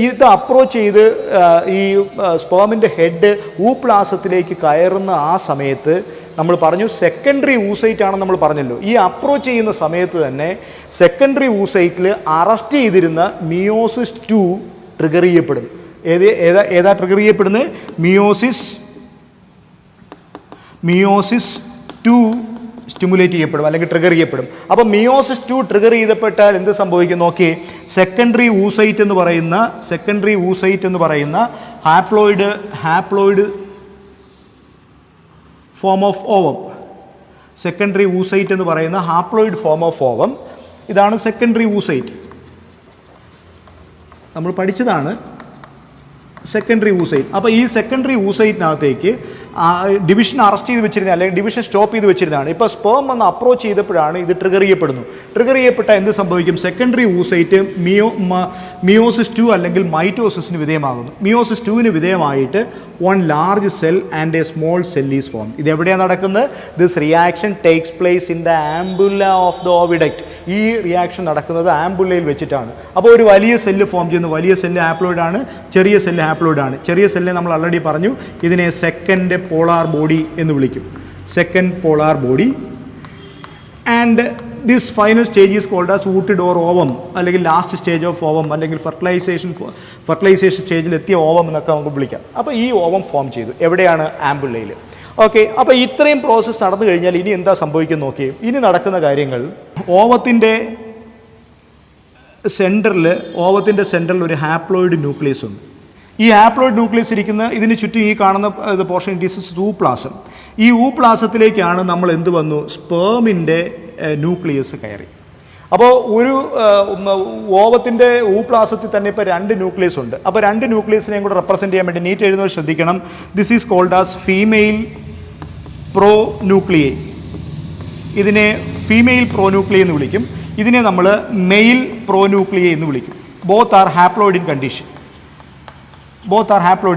ഇത് അപ്രോച്ച് ചെയ്ത് ഈ സ്പേമിൻ്റെ ഹെഡ് ഊപ്ലാസത്തിലേക്ക് കയറുന്ന ആ സമയത്ത് നമ്മൾ പറഞ്ഞു സെക്കൻഡറി ഊസൈറ്റ് ആണെന്ന് നമ്മൾ പറഞ്ഞല്ലോ. ഈ അപ്രോച്ച് ചെയ്യുന്ന സമയത്ത് തന്നെ സെക്കൻഡറി ഊസൈറ്റിൽ അറസ്റ്റ് ചെയ്തിരുന്ന മിയോസിസ് 2 ട്രിഗർ ചെയ്യപ്പെടും. ഏതാ ട്രിഗർ ചെയ്യപ്പെടുന്നത്? മിയോസിസ് 2 സ്റ്റിമുലേറ്റ് ചെയ്യപ്പെടും അല്ലെങ്കിൽ ട്രിഗർ ചെയ്യപ്പെടും. അപ്പോൾ മിയോസിസ് 2 ട്രിഗർ ചെയ്തപ്പെട്ടാൽ എന്ത് സംഭവിക്കും നോക്കി. സെക്കൻഡറി ഊസൈറ്റ് എന്ന് പറയുന്ന haploid form of ovum. Secondary oocyte എന്ന് പറയുന്ന ഹാപ്ലോയിഡ് ഫോം ഓഫ് ഓവം. ഇതാണ് സെക്കൻഡറി ഊസൈറ്റ്. നമ്മൾ പഠിച്ചതാണ് സെക്കൻഡറി ഊസൈറ്റ്. അപ്പോൾ ഈ സെക്കൻഡറി ഊസൈറ്റിനകത്തേക്ക് ഡിവിഷൻ അറസ്റ്റ് ചെയ്ത് വെച്ചിരുന്ന അല്ലെങ്കിൽ ഡിവിഷൻ സ്റ്റോപ്പ് ചെയ്ത് വെച്ചിരുന്നതാണ്. ഇപ്പോൾ സ്പേം വന്ന് അപ്രോച്ച് ചെയ്തപ്പോഴാണ് ഇത് ട്രിഗർ ചെയ്യപ്പെടുന്നു. ട്രിഗർ ചെയ്യപ്പെട്ടാൽ എന്ത് സംഭവിക്കും? സെക്കൻഡറി ഊസൈറ്റ് മിയോസിസ് 2 അല്ലെങ്കിൽ മൈറ്റോസിസിന് വിധേയമാകുന്നു. മിയോസിസ് 2-ന് വിധേയമായിട്ട് 1 large cell and a small cell is form. ഇത് എവിടെയാണ് നടക്കുന്നത്? This reaction takes place in the ampulla of the oviduct. ഈ റിയാക്ഷൻ നടക്കുന്നത് ആംബുലയിൽ വെച്ചിട്ടാണ്. അപ്പോൾ ഒരു വലിയ സെല്ല് ഫോം ചെയ്യുന്നു. വലിയ സെല്ല് ഹാപ്ലോയിഡ് ആണ്, ചെറിയ സെല്ല് ഹാപ്ലോയിഡ് ആണ്. ചെറിയ സെല്ലിനെ നമ്മൾ ഓൾറെഡി പറഞ്ഞു, ഇതിനെ സെക്കൻഡ് പോളാർ ബോഡി എന്ന് വിളിക്കും. Second polar body. And this final stage is called as ootid or ovum, അല്ലെങ്കിൽ ലാസ്റ്റ് സ്റ്റേജ് ഓഫ് ഓവം, അല്ലെങ്കിൽ ഫെർട്ടിലൈസേഷൻ സ്റ്റേജിലെത്തിയ ഓവം എന്നൊക്കെ നമുക്ക് വിളിക്കാം. അപ്പോൾ ഈ ഓവം ഫോം ചെയ്തു. എവിടെയാണ്? ആംബുലയിൽ. ഓക്കെ. അപ്പോൾ ഇത്രയും പ്രോസസ്സ് നടന്നു കഴിഞ്ഞാൽ ഇനി എന്താ സംഭവിക്കുന്നത് നോക്കിയേ. ഇനി നടക്കുന്ന കാര്യങ്ങൾ, ഓവത്തിൻ്റെ സെൻറ്ററിൽ ഒരു ഹാപ്ലോയിഡ് ന്യൂക്ലിയസ് ഉണ്ട്. ഈ ഹാപ്ലോയിഡ് ന്യൂക്ലിയസ് ഇരിക്കുന്ന ഇതിന് ചുറ്റും ഈ കാണുന്ന പോർഷൻ ഇറ്റ് ഈസ് ഊപ്ലാസം. ഈ ഊപ്ലാസത്തിലേക്കാണ് നമ്മൾ എന്ത് വന്നു? സ്പേമിൻ്റെ ന്യൂക്ലിയസ് കയറി. അപ്പോൾ ഒരു ഓവത്തിൻ്റെ ഊപ്ലാസത്തിൽ തന്നെ ഇപ്പോൾ 2 ന്യൂക്ലിയസ് ഉണ്ട്. അപ്പോൾ 2 ന്യൂക്ലിയസിനെയും കൂടെ റെപ്രസെൻറ്റ് ചെയ്യാൻ വേണ്ടി നീറ്റ് എഴുതുന്നത് ശ്രദ്ധിക്കണം. This is called as female pronuclei. ഇതിനെ ഫീമെയിൽ പ്രോ ന്യൂക്ലിയേ എന്ന് വിളിക്കും. ഇതിനെ നമ്മൾ മെയിൽ പ്രോ ന്യൂക്ലിയേ എന്ന് വിളിക്കും. Both are haploid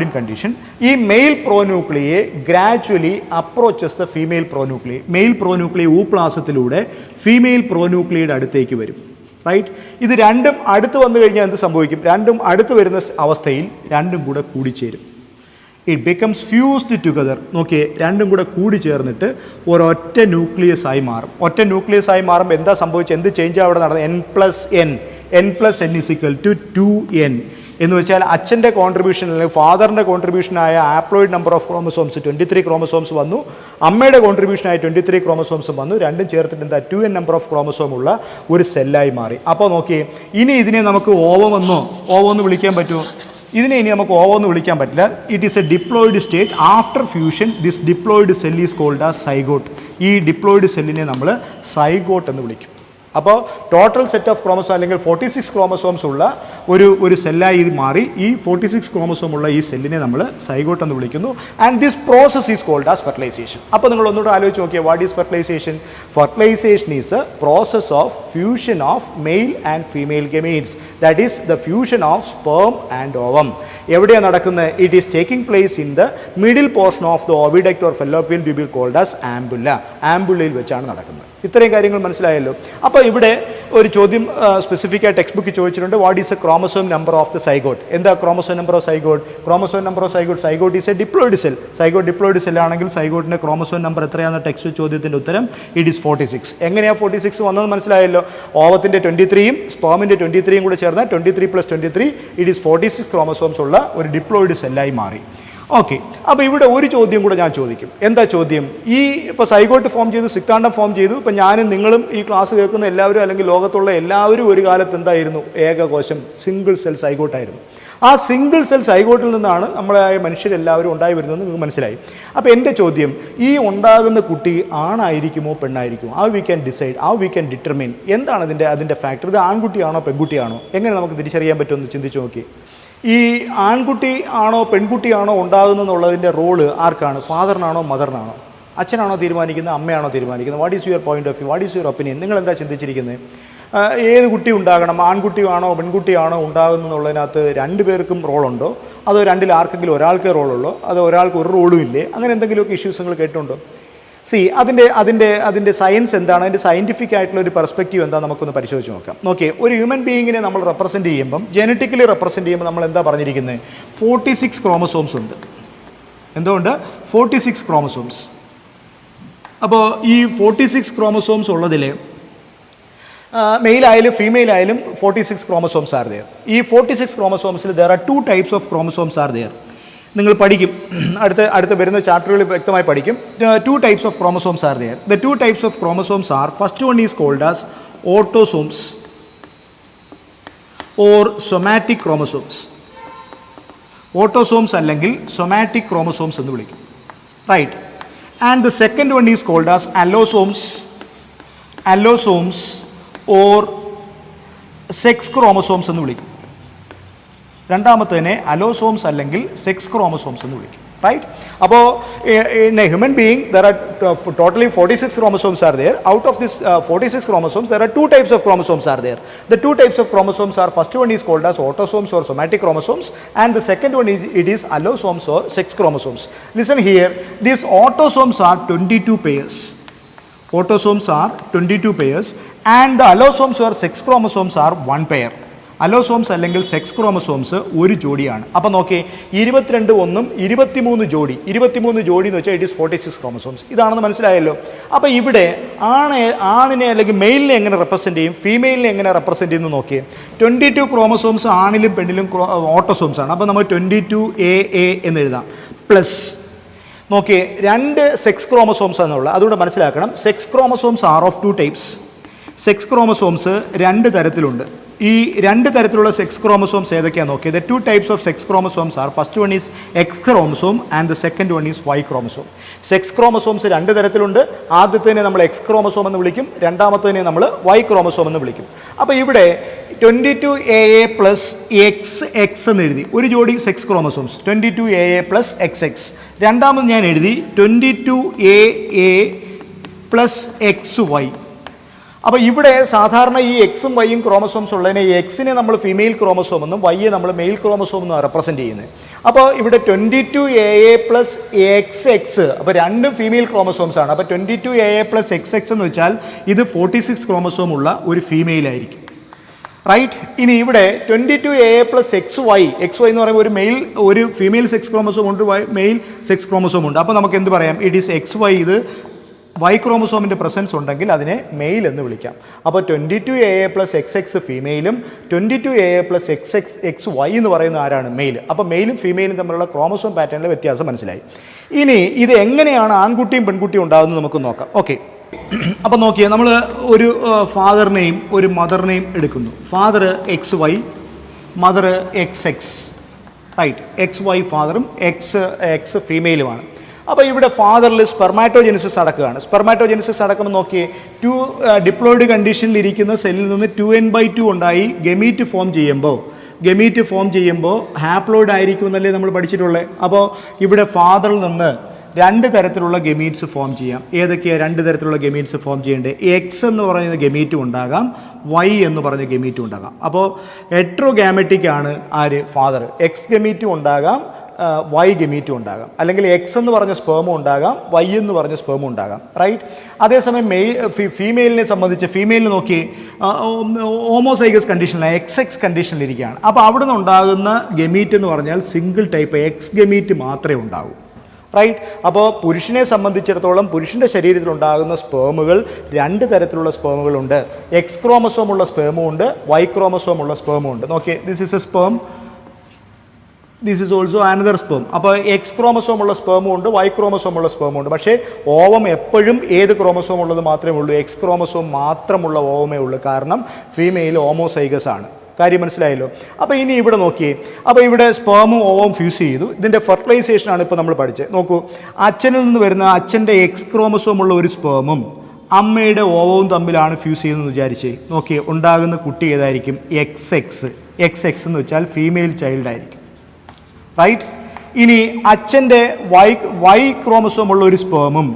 in condition. ഈ male pronuclei gradually approaches the female pronuclei. Male pronuclei ഊപ്ലാസത്തിലൂടെ ഫീമെയിൽ പ്രോന്യൂക്ലിയുടെ അടുത്തേക്ക് വരും. റൈറ്റ്? ഇത് രണ്ടും അടുത്ത് വന്നു കഴിഞ്ഞാൽ എന്ത് സംഭവിക്കും? രണ്ടും അടുത്ത് വരുന്ന അവസ്ഥയിൽ രണ്ടും കൂടെ കൂടിച്ചേരും. It becomes fused together. നോക്കിയേ, രണ്ടും കൂടെ കൂടി ചേർന്നിട്ട് ഒരൊറ്റ ന്യൂക്ലിയസ് ആയി മാറും. ഒറ്റ ന്യൂക്ലിയസ് ആയി മാറുമ്പോൾ എന്താ സംഭവിച്ചത്? എന്ത് ചേഞ്ച് അവിടെ നടന്നത്? n+n = 2n എന്ന് വെച്ചാൽ അച്ഛൻ്റെ കോൺട്രിബ്യൂഷൻ അല്ലെങ്കിൽ ഫാദറിൻ്റെ കോൺട്രിബ്യൂഷനായ ആപ്ലോയിഡ് നമ്പർ ഓഫ് ക്രോമസോംസ് 23 ക്രോമസോംസ് വന്നു. അമ്മയുടെ കോൺട്രിബ്യൂഷനായ 23 ക്രോമസോംസും വന്നു. രണ്ടും ചേർത്തിട്ട് എന്താ 2n നമ്പർ ഓഫ് ക്രോമസോം ഉള്ള ഒരു സെല്ലായി മാറി. അപ്പോൾ നോക്കിയേ, ഇനി ഇതിനെ നമുക്ക് ഓവം എന്ന് വിളിക്കാൻ പറ്റുമോ? ഇതിനെ ഇനി നമുക്ക് ഓവം എന്ന് വിളിക്കാൻ പറ്റില്ല. It is a diploid state. After fusion this diploid cell is called as zygote. ഈ ഡിപ്ലോയിഡ് സെല്ലിനെ നമ്മൾ സൈഗോട്ട് എന്ന് വിളിക്കും. അപ്പോൾ ടോട്ടൽ സെറ്റ് ഓഫ് ക്രോമസോം അല്ലെങ്കിൽ 46 ക്രോമസോംസ് ഉള്ള ഒരു സെല്ലായി ഇത് മാറി. ഈ 46 ക്രോമസോം ഉള്ള ഈ സെല്ലിനെ നമ്മൾ സൈഗോട്ട് എന്ന് വിളിക്കുന്നു. And this process is called as fertilisation. അപ്പോൾ നിങ്ങൾ ഒന്നുകൂടെ ആലോചിച്ച് നോക്കിയാൽ, what is fertilisation? Fertilisation is a process of fusion of male and female gametes, that is the fusion of sperm and ovum. എവിടെയാണ് നടക്കുന്നത്? It is taking place in the middle portion of the oviduct or fallopian tubule called as ampulla. ആംബുല്ലയിൽ വെച്ചാണ് നടക്കുന്നത്. ഇത്രയും കാര്യങ്ങൾ മനസ്സിലായല്ലോ. അപ്പോൾ ഇവിടെ ഒരു ചോദ്യം സ്പെസിഫിക് ആയി ടെക്സ്റ്റ് ബുക്ക് ചോദിച്ചിട്ടുണ്ട്, what is a chromosome number of the zygote? എന്താ chromosome number of zygote? Chromosome number of zygote, zygote is a diploid cell. Zygote diploid cell ആണെങ്കിൽ സൈഗോട്ടിൻ്റെ ക്രോമസോം നമ്പർ എത്രയാണെന്ന ടെക്സ്റ്റ് ചോദ്യത്തിൻ്റെ ഉത്തരം ഇറ്റ് ഈസ് 46. എങ്ങനെയാണ് 46 വന്നത് മനസ്സിലായല്ലോ? ഓവത്തിൻ്റെ 23യും സ്പേമിൻ്റെ 23യും കൂടെ ചേർന്നാൽ 23 + 23 ഇറ്റ് ഈസ് 46 ക്രോമസോംസ് ഉള്ള ഒരു ഡിപ്ലോയിഡ് സെല്ലായി മാറി. ഓക്കെ, അപ്പോൾ ഇവിടെ ഒരു ചോദ്യം കൂടെ ഞാൻ ചോദിക്കും. എന്താ ചോദ്യം? ഈ ഇപ്പോൾ സൈഗോട്ട് ഫോം ചെയ്തു, സിക്താണ്ഡം ഫോം ചെയ്തു. ഇപ്പം ഞാനും നിങ്ങളും ഈ ക്ലാസ് കേൾക്കുന്ന എല്ലാവരും അല്ലെങ്കിൽ ലോകത്തുള്ള എല്ലാവരും ഒരു കാലത്ത് എന്തായിരുന്നു? ഏകകോശം, സിംഗിൾ സെൽ സൈഗോട്ടായിരുന്നു. ആ സിംഗിൾ സെൽ സൈഗോട്ടിൽ നിന്നാണ് നമ്മളെ മനുഷ്യരെല്ലാവരും ഉണ്ടായി വരുന്നതെന്ന് നിങ്ങൾക്ക് മനസ്സിലായി. അപ്പോൾ എൻ്റെ ചോദ്യം, ഈ ഉണ്ടാകുന്ന കുട്ടി ആണായിരിക്കുമോ പെണ്ണായിരിക്കുമോ? ആ വി ക്യാൻ ഡിസൈഡ്, ആ വി ക്യാൻ ഡിറ്റർമിൻ. എന്താണ് അതിൻ്റെ ഫാക്ടർ? ഇത് ആൺകുട്ടിയാണോ പെൺകുട്ടിയാണോ? എങ്ങനെ നമുക്ക് തിരിച്ചറിയാൻ പറ്റുമെന്ന് ചിന്തിച്ച് നോക്കി. ഈ ആൺകുട്ടി ആണോ പെൺകുട്ടിയാണോ ഉണ്ടാകുന്നതെന്നുള്ളതിൻ്റെ റോള് ആർക്കാണ്? ഫാദറിനാണോ മദറിനാണോ? അച്ഛനാണോ തീരുമാനിക്കുന്നത്, അമ്മയാണോ തീരുമാനിക്കുന്നത്? What is your point of view? What is your opinion? നിങ്ങൾ എന്താ ചിന്തിച്ചിരിക്കുന്നത്? ഏത് കുട്ടി ഉണ്ടാകണം? ആൺകുട്ടിയാണോ പെൺകുട്ടിയാണോ ഉണ്ടാകുന്നതെന്നുള്ളതിനകത്ത് രണ്ടു പേർക്കും റോളുണ്ടോ? അതോ രണ്ടിൽ ആർക്കെങ്കിലും ഒരാൾക്കേ റോളുള്ളോ? അതോ ഒരാൾക്ക് ഒരു റോളും ഇല്ലേ? അങ്ങനെ എന്തെങ്കിലുമൊക്കെ ഇഷ്യൂസ് നിങ്ങൾ കേട്ടുണ്ടോ? അതിൻ്റെ സയൻസ് എന്താണ്? അതിൻ്റെ സയൻറ്റിഫിക് ആയിട്ടുള്ള ഒരു പെർസ്പെക്റ്റീവ് എന്താ നമുക്കൊന്ന് പരിശോധിച്ച് നോക്കാം. നോക്കിയേ, ഒരു ഹ്യൂമൻ ബീയിങ്ങിനെ നമ്മൾ റെപ്രസെൻറ്റ് ചെയ്യുമ്പം, ജനറ്റിക്കലി റെപ്രസെൻറ്റ് ചെയ്യുമ്പോൾ നമ്മൾ എന്താ പറഞ്ഞിരിക്കുന്നത്? 46 ക്രോമസോംസ് ഉണ്ട്. എന്തുകൊണ്ട്? 46 ക്രോമസോംസ്. അപ്പോൾ ഈ 46 ക്രോമസോംസ് ഉള്ളതിൽ മെയിലായാലും ഫീമെയിലായാലും 46 ക്രോമസോംസ് ആർ ദെയർ. ഈ 46 ക്രോമസോംസിൽ there are 2 types of chromosomes are there. നിങ്ങൾ പഠിക്കും, അടുത്ത വരുന്ന ചാപ്റ്ററുകളിൽ വ്യക്തമായി പഠിക്കും. 2 types of chromosomes are there. The 2 types of chromosomes are, first one is called as autosomes or somatic chromosomes. ഓട്ടോസോംസ് അല്ലെങ്കിൽ സൊമാറ്റിക് ക്രോമസോംസ് എന്ന് വിളിക്കും. Right. And the second one is called as allosomes or sex chromosomes എന്ന് വിളിക്കും. രണ്ടാമത്തേനെ അലോസോംസ് അല്ലെങ്കിൽ sex chromosomes എന്ന് വിളിക്കും. Right. അപ്പോൾ in A human being there are totally 46 chromosomes are there. Out of this 46 chromosomes, there are 2 types of chromosomes are there. The 2 types of chromosomes are, first one is called as autosomes or somatic chromosomes, and the second one is allosomes or sex chromosomes. Listen here, these autosomes are 22 pairs. Autosomes are 22 pairs and the allosomes or sex chromosomes are 1 pair. അലോസോംസ് അല്ലെങ്കിൽ sex chromosomes ഒരു ജോഡിയാണ്. അപ്പോൾ നോക്കി, 22 1 23 ജോഡി. 23 ജോഡി എന്ന് വെച്ചാൽ it is 46 chromosomes. ഇതാണെന്ന് മനസ്സിലായല്ലോ. അപ്പോൾ ഇവിടെ ആണിനെ അല്ലെങ്കിൽ മെയിലിനെ എങ്ങനെ റെപ്രസെൻറ്റ് ചെയ്യും, ഫീമെയിലിനെ എങ്ങനെ റെപ്രസെൻറ്റ് ചെയ്യുന്നു നോക്കിയേ. 22 ക്രോമസോംസ് ആണിലും പെണ്ണിലും ഓട്ടോസോംസ് ആണ്. അപ്പോൾ നമ്മൾ 22AA എന്ന് എഴുതാം. പ്ലസ് നോക്കിയേ, 2 സെക്സ് ക്രോമസോംസ് ആണെന്നുള്ളത് അതുകൊണ്ട് മനസ്സിലാക്കണം. Sex chromosomes are of 2 types. Sex chromosomes 2 തരത്തിലുണ്ട്. ഈ 2 തരത്തിലുള്ള സെക്സ് ക്രോമസോംസ് ഏതൊക്കെയാണെന്ന് നോക്കിയത്. 2 types of sex chromosomes are, first one is X chromosome and the second one is Y chromosome. Sex chromosomes 2 തരത്തിലുണ്ട്. ആദ്യത്തേനെ നമ്മൾ X chromosome എന്ന് വിളിക്കും, രണ്ടാമത്തേനെ നമ്മൾ Y chromosome എന്ന് വിളിക്കും. അപ്പോൾ ഇവിടെ 22AA plus XX എന്ന് എഴുതി, ഒരു ജോഡി sex chromosomes 22AA plus XX. രണ്ടാമത് ഞാൻ എഴുതി 22AA plus XY. അപ്പോൾ ഇവിടെ സാധാരണ ഈ എക്സും വൈയും ക്രോമസോംസ് ഉള്ളതിനെ എക്സിനെ നമ്മൾ ഫീമെയിൽ ക്രോമസോം എന്നും വൈയെ നമ്മൾ മെയിൽ ക്രോമസോം എന്നും റെപ്രസെൻറ്റ് ചെയ്യുന്നത്. അപ്പോൾ ഇവിടെ 22AA plus XX, അപ്പോൾ രണ്ടും ഫീമെയിൽ ക്രോമസോംസ് ആണ്. അപ്പോൾ 22AA plus XX എന്ന് വെച്ചാൽ ഇത് 46 ക്രോമസോം ഉള്ള ഒരു ഫീമെയിൽ ആയിരിക്കും. റൈറ്റ്. ഇനി ഇവിടെ 22AA plus XY എന്ന് പറയുമ്പോൾ ഒരു ഫീമെയിൽ സെക്സ് ക്രോമസോം ഉണ്ട്, മെയിൽ സെക്സ് ക്രോമസോം ഉണ്ട്. അപ്പോൾ നമുക്ക് എന്ത് പറയാം? It is XY. ഇത് വൈ ക്രോമസോമിൻ്റെ പ്രസൻസ് ഉണ്ടെങ്കിൽ അതിനെ മെയിൽ എന്ന് വിളിക്കാം. അപ്പോൾ 22AA plus XX ഫീമെയിലും 22AA plus XY എന്ന് പറയുന്ന ആരാണ്? മെയിൽ. അപ്പോൾ മെയിലും ഫീമെയിലും തമ്മിലുള്ള ക്രോമസോം പാറ്റേണിലെ വ്യത്യാസം മനസ്സിലായി. ഇനി ഇത് എങ്ങനെയാണ് ആൺകുട്ടിയും പെൺകുട്ടിയും ഉണ്ടാകുന്നത് നമുക്ക് നോക്കാം. ഓക്കെ, അപ്പോൾ നോക്കിയേ, നമ്മൾ ഒരു ഫാദറിനെയും ഒരു മദറിനെയും എടുക്കുന്നു. Father XY, mother XX. Right. XY ഫാദറും X ഫീമെയിലുമാണ്. അപ്പോൾ ഇവിടെ ഫാദറിൽ സ്പെർമാറ്റോജെനിസിസ് നടക്കുകയാണ്. സ്പെർമാറ്റോജെനിസിസ് നടക്കുമ്പോൾ നോക്കിയേ, 2 ഡിപ്ലോയിഡ് കണ്ടീഷനിൽ ഇരിക്കുന്ന സെല്ലിൽ നിന്ന് 2n/2 ഉണ്ടായി ഗമീറ്റ് ഫോം ചെയ്യുമ്പോൾ ഹാപ്ലോയിഡ് ആയിരിക്കും എന്നല്ലേ നമ്മൾ പഠിച്ചിട്ടുള്ളത്. അപ്പോൾ ഇവിടെ ഫാദറിൽ നിന്ന് 2 തരത്തിലുള്ള ഗമീറ്റ്സ് ഫോം ചെയ്യാം. ഏതൊക്കെയാണ് 2 തരത്തിലുള്ള ഗമീറ്റ്സ് ഫോം ചെയ്യേണ്ടത്? എക്സ് എന്ന് പറയുന്ന ഗമീറ്റും ഉണ്ടാകാം, വൈ എന്ന് പറഞ്ഞ ഗമീറ്റും ഉണ്ടാകാം. അപ്പോൾ ഹെട്രോഗാമറ്റിക് ആണ് ആര്? ഫാദർ. എക്സ് ഗമീറ്റും ഉണ്ടാകാം, വൈ ഗമീറ്റും ഉണ്ടാകാം. അല്ലെങ്കിൽ എക്സ് എന്ന് പറഞ്ഞ സ്പേമും ഉണ്ടാകാം, വൈ എന്ന് പറഞ്ഞ സ്പേമും ഉണ്ടാകാം. റൈറ്റ്. അതേസമയം ഫീമെയിലിനെ സംബന്ധിച്ച് ഫീമെയിലിന് നോക്കി ഹോമോസൈഗസ് കണ്ടീഷനിലാണ്, XX കണ്ടീഷനിലിരിക്കുകയാണ്. അപ്പോൾ അവിടെ നിന്ന് ഉണ്ടാകുന്ന ഗമീറ്റ് എന്ന് പറഞ്ഞാൽ സിംഗിൾ ടൈപ്പ് എക്സ് ഗമീറ്റ് മാത്രമേ ഉണ്ടാകൂ. റൈറ്റ്. അപ്പോൾ പുരുഷനെ സംബന്ധിച്ചിടത്തോളം പുരുഷൻ്റെ ശരീരത്തിൽ ഉണ്ടാകുന്ന സ്പേമുകൾ 2 തരത്തിലുള്ള സ്പേമുകളുണ്ട്. എക്സ് ക്രോമസോം ഉള്ള സ്പേമും ഉണ്ട്, വൈ ക്രോമസോം ഉള്ള സ്പേമും ഉണ്ട്. നോക്കിയേ, this is A sperm, this is also another sperm. അപ്പോൾ എക്സ് ക്രോമസോം ഉള്ള സ്പേമും ഉണ്ട്, വൈ ക്രോമസോം ഉള്ള സ്പേമും ഉണ്ട്. പക്ഷേ ഓവം എപ്പോഴും ഏത് ക്രോമസോം ഉള്ളത് മാത്രമേ ഉള്ളൂ? എക്സ് ക്രോമസോം മാത്രമുള്ള ഓവമേ ഉള്ളൂ. കാരണം ഫീമെയിൽ ഹോമോസൈഗസ് ആണ്. കാര്യം മനസ്സിലായല്ലോ. അപ്പോൾ ഇനി ഇവിടെ നോക്കിയേ, അപ്പോൾ ഇവിടെ സ്പേമും ഓവവും ഫ്യൂസ് ചെയ്തു. ഇതിൻ്റെ ഫെർട്ടിലൈസേഷനാണ് ഇപ്പോൾ നമ്മൾ പഠിച്ചത്. നോക്കൂ, അച്ഛനിൽ നിന്ന് വരുന്ന അച്ഛൻ്റെ എക്സ് ക്രോമസോം ഉള്ള ഒരു സ്പേമും അമ്മയുടെ ഓവവും തമ്മിലാണ് ഫ്യൂസ് ചെയ്യുന്നതെന്ന് വിചാരിച്ചേ. നോക്കിയേ, ഉണ്ടാകുന്ന കുട്ടി ഏതായിരിക്കും? XX എന്ന് വെച്ചാൽ ഫീമെയിൽ ചൈൽഡ് ആയിരിക്കും. റൈറ്റ്. ഇനി അച്ഛൻ്റെ വൈ ക്രോമസോം ഉള്ള ഒരു സ്പേമും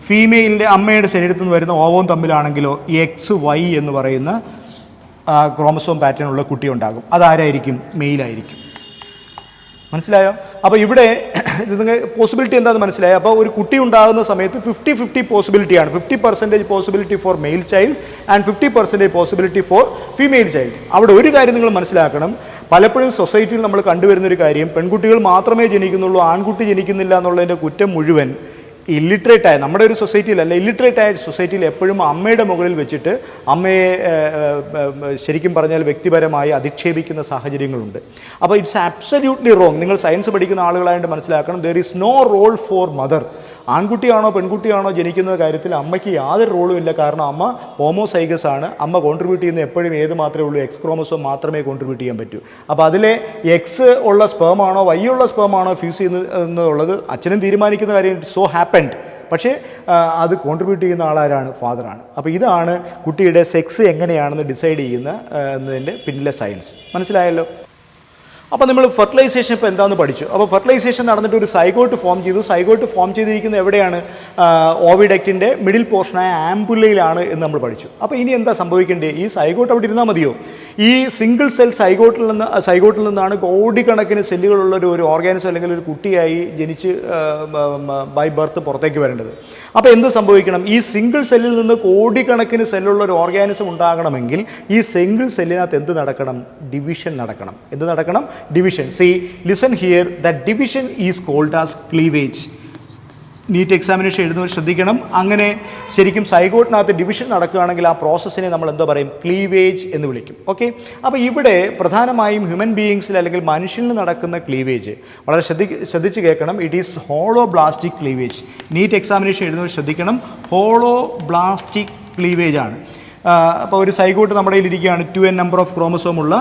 ഫീമെയിലിൻ്റെ അമ്മയുടെ ശരീരത്തിൽ നിന്ന് വരുന്ന ഓവവും തമ്മിലാണെങ്കിലോ XY എന്ന് പറയുന്ന ക്രോമസോം പാറ്റേൺ ഉള്ള കുട്ടി ഉണ്ടാകും. അതാരായിരിക്കും? മെയിലായിരിക്കും. മനസ്സിലായോ? അപ്പോൾ ഇവിടെ നിങ്ങൾ പോസിബിലിറ്റി എന്താണെന്ന് മനസ്സിലായോ? അപ്പോൾ ഒരു കുട്ടി ഉണ്ടാകുന്ന സമയത്ത് 50-50 പോസിബിലിറ്റിയാണ്. 50% possibility four mail child and 50% possibility four female child. അവിടെ ഒരു കാര്യം നിങ്ങൾ മനസ്സിലാക്കണം. പലപ്പോഴും സൊസൈറ്റിയിൽ നമ്മൾ കണ്ടുവരുന്നൊരു കാര്യം, പെൺകുട്ടികൾ മാത്രമേ ജനിക്കുന്നുള്ളൂ, ആൺകുട്ടി ജനിക്കുന്നില്ല എന്നുള്ളതിൻ്റെ കുറ്റം മുഴുവൻ ഇല്ലിറ്ററേറ്റായ നമ്മുടെ ഒരു സൊസൈറ്റിയിലല്ല, ഇല്ലിറ്ററേറ്റ് ആയ സൊസൈറ്റിയിൽ എപ്പോഴും അമ്മയുടെ മുകളിൽ വെച്ചിട്ട് അമ്മയെ ശരിക്കും പറഞ്ഞാൽ വ്യക്തിപരമായി അധിക്ഷേപിക്കുന്ന സാഹചര്യങ്ങളുണ്ട്. അപ്പോൾ ഇറ്റ്സ് ആബ്സല്യൂട്ട്ലി റോങ്. നിങ്ങൾ സയൻസ് പഠിക്കുന്ന ആളുകളായിട്ട് മനസ്സിലാക്കണം, there is no role for mother. ആൺകുട്ടിയാണോ പെൺകുട്ടിയാണോ ജനിക്കുന്ന കാര്യത്തിൽ അമ്മയ്ക്ക് യാതൊരു റോളും ഇല്ല. കാരണം അമ്മ ഹോമോസൈഗസ് ആണ്. അമ്മ കോൺട്രിബ്യൂട്ട് ചെയ്യുന്ന എപ്പോഴും ഏത് മാത്രമേ ഉള്ളൂ? എക്സ് ക്രോമസോം മാത്രമേ കോൺട്രിബ്യൂട്ട് ചെയ്യാൻ പറ്റൂ. അപ്പോൾ അതിലെ എക്സ് ഉള്ള സ്പേമാണോ വൈ ഉള്ള സ്പേമാണോ ഫ്യൂസ് ചെയ്യുന്നതെന്നുള്ളത് അച്ഛനും തീരുമാനിക്കുന്ന കാര്യം. So happened. പക്ഷേ അത് കോൺട്രിബ്യൂട്ട് ചെയ്യുന്ന ആളാരാണ്? ഫാദറാണ്. അപ്പോൾ ഇതാണ് കുട്ടിയുടെ സെക്സ് എങ്ങനെയാണെന്ന് ഡിസൈഡ് ചെയ്യുന്ന എന്നതിൻ്റെ പിന്നിലെ സയൻസ്. മനസ്സിലായല്ലോ? അപ്പോൾ നമ്മൾ ഫെർട്ടിലൈസേഷൻ ഇപ്പോൾ എന്താണെന്ന് പഠിച്ചു. അപ്പോൾ ഫെർട്ടിലൈസേഷൻ നടന്നിട്ട് ഒരു സൈഗോട്ട് ഫോം ചെയ്തു. സൈഗോട്ട് ഫോം ചെയ്തിരിക്കുന്നത് എവിടെയാണ്? ഓവിഡക്റ്റിൻ്റെ മിഡിൽ പോർഷനായ ആംബുലയിലാണ് എന്ന് നമ്മൾ പഠിച്ചു. അപ്പോൾ ഇനി എന്താ സംഭവിക്കേണ്ടത്? ഈ സൈഗോട്ട് അവിടെ ഇരുന്നാൽ മതിയോ? ഈ സിംഗിൾ സെൽ സൈഗോട്ടിൽ നിന്നാണ് കോടിക്കണക്കിന് സെല്ലുകളുള്ള ഒരു ഓർഗാനിസം അല്ലെങ്കിൽ ഒരു കുട്ടിയായി ജനിച്ച് ബൈ ബർത്ത് പുറത്തേക്ക് വരേണ്ടത്. അപ്പോൾ എന്ത് സംഭവിക്കണം? ഈ സിംഗിൾ സെല്ലിൽ നിന്ന് കോടിക്കണക്കിന് സെല്ലുള്ള ഒരു ഓർഗാനിസം ഉണ്ടാകണമെങ്കിൽ ഈ സിംഗിൾ സെല്ലിനകത്ത് എന്ത് നടക്കണം? ഡിവിഷൻ നടക്കണം. എന്ത് നടക്കണം? Division. See, listen here, that division is called as cleavage. NEET examination എഴുതുന്നവർ ശ്രദ്ധിക്കണം. അങ്ങനെ ശരിക്കും സൈഗോട്ടിനകത്ത് ഡിവിഷൻ നടക്കുകയാണെങ്കിൽ ആ പ്രോസസ്സിനെ നമ്മൾ എന്താ പറയും? ക്ലീവേജ് എന്ന് വിളിക്കും. ഓക്കെ. അപ്പോൾ ഇവിടെ പ്രധാനമായും ഹ്യൂമൻ ബീയിങ്സിൽ അല്ലെങ്കിൽ മനുഷ്യനിൽ നടക്കുന്ന ക്ലീവേജ് വളരെ ശ്രദ്ധിച്ച് കേൾക്കണം. It is holoblastic cleavage. NEET examination എഴുതുന്നവർ ശ്രദ്ധിക്കണം, ഹോളോബ്ലാസ്റ്റിക് ക്ലീവേജ് ആണ്. അപ്പോൾ ഒരു സൈഗോട്ട് നമ്മുടെ കയ്യിലിരിക്കുകയാണ്. 2n നമ്പർ ഓഫ് ക്രോമസോം ഉള്ള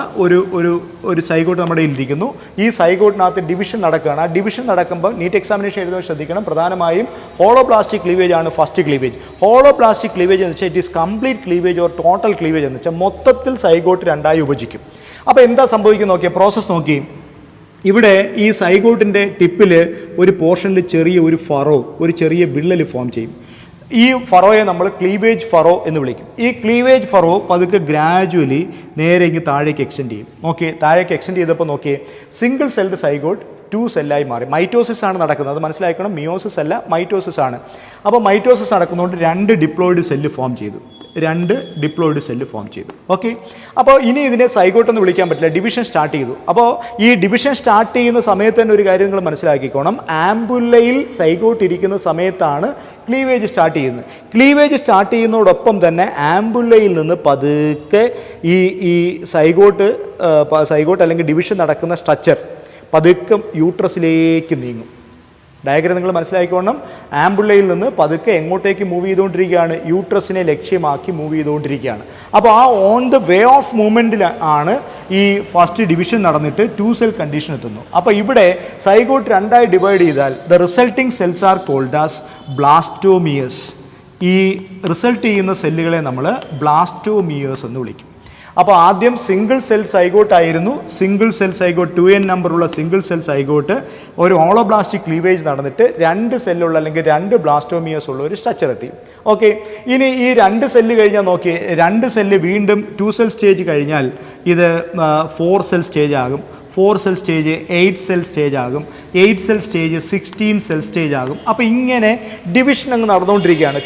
ഒരു സൈഗോട്ട് നമ്മുടെ കയ്യിലിരിക്കുന്നു. ഈ സൈഗോട്ടിനകത്ത് ഡിവിഷൻ നടക്കുകയാണ്. ആ ഡിവിഷൻ നടക്കുമ്പോൾ നീറ്റ് എക്സാമിനേഷൻ എഴുതുമ്പോൾ ശ്രദ്ധിക്കണം, പ്രധാനമായും ഹോളോബ്ലാസ്റ്റിക് ക്ലീവേജ് ആണ് ഫസ്റ്റ് ക്ലീവേജ്. ഹോളോബ്ലാസ്റ്റിക് ക്ലീവേജ് എന്ന് വെച്ചാൽ it is complete cleavage or total cleavage എന്ന് വെച്ചാൽ മൊത്തത്തിൽ സൈഗോട്ട് 2ആയി വിഭജിക്കും. അപ്പോൾ എന്താ സംഭവിക്കുന്നത് നോക്കിയാൽ, പ്രോസസ്സ് നോക്കി. ഇവിടെ ഈ സൈഗോട്ടിൻ്റെ ടിപ്പിൽ ഒരു പോർഷനിൽ ഒരു ചെറിയ വിള്ളൽ ഫോം ചെയ്യും. ഈ ഫറോയെ നമ്മൾ ക്ലീവേജ് ഫറോ എന്ന് വിളിക്കും. ഈ ക്ലീവേജ് ഫറോ പതുക്കെ ഗ്രാജുവലി നേരെ ഇങ്ങ് താഴേക്ക് എക്സ്റ്റെൻഡ് ചെയ്യും. ഓക്കെ. താഴേക്ക് എക്സ്റ്റെൻഡ് ചെയ്തപ്പോൾ നോക്കിയേ, സിംഗിൾ സെൽഡ് സൈഗോട്ട് 2 സെല്ലായി മാറി. മൈറ്റോസിസ് ആണ് നടക്കുന്നത്. അത് മനസ്സിലാക്കണം. മിയോസിസ് അല്ല, മൈറ്റോസിസ് ആണ്. അപ്പോൾ മൈറ്റോസിസ് നടക്കുന്നതുകൊണ്ട് 2 ഡിപ്ലോയിഡ് സെല്ല് ഫോം ചെയ്തു. ഓക്കെ. അപ്പോൾ ഇനി ഇതിനെ സൈഗോട്ട് എന്ന് വിളിക്കാൻ പറ്റില്ല, ഡിവിഷൻ സ്റ്റാർട്ട് ചെയ്തു. അപ്പോൾ ഈ ഡിവിഷൻ സ്റ്റാർട്ട് ചെയ്യുന്ന സമയത്ത് തന്നെ ഒരു കാര്യം നിങ്ങൾ മനസ്സിലാക്കിക്കോണം, ആംബുലയിൽ സൈഗോട്ട് ഇരിക്കുന്ന സമയത്താണ് ക്ലീവേജ് സ്റ്റാർട്ട് ചെയ്യുന്നത്. ക്ലീവേജ് സ്റ്റാർട്ട് ചെയ്യുന്നതോടൊപ്പം തന്നെ ആംബുലയിൽ നിന്ന് പതുക്കെ ഈ സൈഗോട്ട് അല്ലെങ്കിൽ ഡിവിഷൻ നടക്കുന്ന സ്ട്രക്ചർ പതുക്കെ യൂട്രസിലേക്ക് നീങ്ങും. ഡയഗ്രം നിങ്ങൾ മനസ്സിലാക്കിക്കോണം. ആംബുള്ളയിൽ നിന്ന് പതുക്കെ എങ്ങോട്ടേക്ക് മൂവ് ചെയ്തുകൊണ്ടിരിക്കുകയാണ്? യൂട്രസിനെ ലക്ഷ്യമാക്കി മൂവ് ചെയ്തുകൊണ്ടിരിക്കുകയാണ്. അപ്പോൾ ആ ഓൺ ദ വേ ഓഫ് മൂവ്മെൻറ്റിൽ ആണ് ഈ ഫസ്റ്റ് ഡിവിഷൻ നടന്നിട്ട് 2 സെൽ കണ്ടീഷൻ എത്തുന്നു. അപ്പോൾ ഇവിടെ സൈഗോട്ട് രണ്ടായി ഡിവൈഡ് ചെയ്താൽ the resulting cells are called as blastomeres. ഈ റിസൾട്ട് ചെയ്യുന്ന സെല്ലുകളെ നമ്മൾ ബ്ലാസ്റ്റോമിയേഴ്സ് എന്ന് വിളിക്കും. അപ്പോൾ ആദ്യം സിംഗിൾ സെൽ സൈഗോട്ട് ആയിരുന്നു. സിംഗിൾ സെൽ സൈഗോട്ട് 2n നമ്പറുള്ള സിംഗിൾ സെൽ സൈഗോട്ട് ഒരു ഓളോബ്ലാസ്റ്റിക് ക്ലീവേജ് നടന്നിട്ട് 2 സെല്ലുള്ള അല്ലെങ്കിൽ 2 ബ്ലാസ്റ്റോമിയേഴ്സ് ഉള്ള ഒരു സ്ട്രക്ചർ എത്തി. ഓക്കെ, ഇനി ഈ 2 സെല്ല് കഴിഞ്ഞാൽ നോക്കി, 2 സെല്ല് വീണ്ടും 2 സെൽ സ്റ്റേജ് കഴിഞ്ഞാൽ ഇത് 4 സെൽ സ്റ്റേജ് ആകും. 4 സെൽ സ്റ്റേജ് 8 സെൽ സ്റ്റേജ് ആകും. 8 സെൽ സ്റ്റേജ് 16 സെൽ സ്റ്റേജ് ആകും. അപ്പോൾ ഇങ്ങനെ ഡിവിഷൻ അങ്ങ് നടന്നുകൊണ്ടിരിക്കുകയാണ്.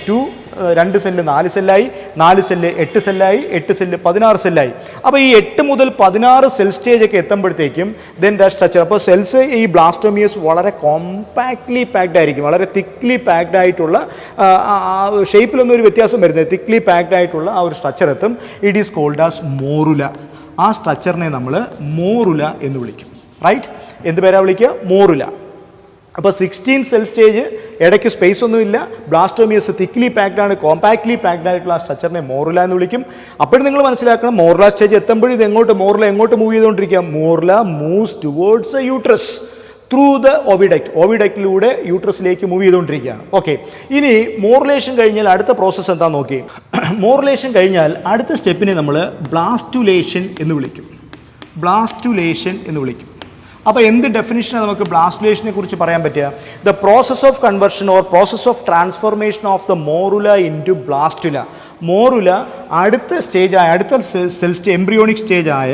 2 സെല്ല് 4 സെല്ലായി, 4 സെല്ല് 8 സെല്ലായി, 8 സെല്ല് 16 സെല്ലായി. അപ്പോൾ ഈ 8 മുതൽ 16 സെൽ സ്റ്റേജ് ഒക്കെ എത്തുമ്പോഴത്തേക്കും ദെൻ ദ സ്ട്രക്ചർ, അപ്പോൾ സെൽസ് ഈ ബ്ലാസ്റ്റോമിയേഴ്സ് വളരെ കോമ്പാക്ട്ലി പാക്ഡ് ആയിരിക്കും, വളരെ തിക്ലി പാക്ഡ് ആയിട്ടുള്ള, ഷേപ്പിലൊന്നും ഒരു വ്യത്യാസം വരുന്നത്, തിക്ലി പാക്ഡ് ആയിട്ടുള്ള ആ ഒരു സ്ട്രക്ചർ എത്തും. It is called as morula. ആ സ്ട്രക്ചറിനെ നമ്മൾ മോറുല എന്ന് വിളിക്കും. റൈറ്റ്, എന്ത് പേരാ വിളിക്കുക? മോറുല. അപ്പോൾ 16 സെൽ സ്റ്റേജ്, ഇടയ്ക്ക് സ്പേസ് ഒന്നുമില്ല, ബ്ലാസ്റ്റോമിയേഴ്സ് തിക്ലി പാക്ഡ് ആണ്, കോമ്പാക്ട്ലി പാക്ഡ് ആയിട്ടുള്ള ആ സ്ട്രക്ചറിനെ മോറുല എന്ന് വിളിക്കും. അപ്പോഴും നിങ്ങൾ മനസ്സിലാക്കണം, മോറുല സ്റ്റേജ് എത്തുമ്പോഴും ഇത് മോറുല എങ്ങോട്ട് മൂവ് ചെയ്തുകൊണ്ടിരിക്കുക? Morula moves towards a uterus through the oviduct. ഓവിഡക്റ്റിലൂടെ യൂട്രസിലേക്ക് മൂവ് ചെയ്തുകൊണ്ടിരിക്കുകയാണ്. ഓക്കെ, ഇനി മോറുലേഷൻ കഴിഞ്ഞാൽ അടുത്ത പ്രോസസ്സ് എന്താ നോക്കി. മോറുലേഷൻ കഴിഞ്ഞാൽ അടുത്ത സ്റ്റെപ്പിനെ നമ്മൾ ബ്ലാസ്റ്റുലേഷൻ എന്ന് വിളിക്കും. ബ്ലാസ്റ്റുലേഷൻ എന്ന് വിളിക്കും. അപ്പോൾ എന്ത് ഡെഫിനിഷനാണ് നമുക്ക് ബ്ലാസ്റ്റുലേഷനെ കുറിച്ച് പറയാൻ പറ്റുക? The process of conversion or process of transformation of the morula into blastula. Morula അടുത്ത സ്റ്റേജായ, അടുത്ത എംബ്രിയോണിക് സ്റ്റേജായ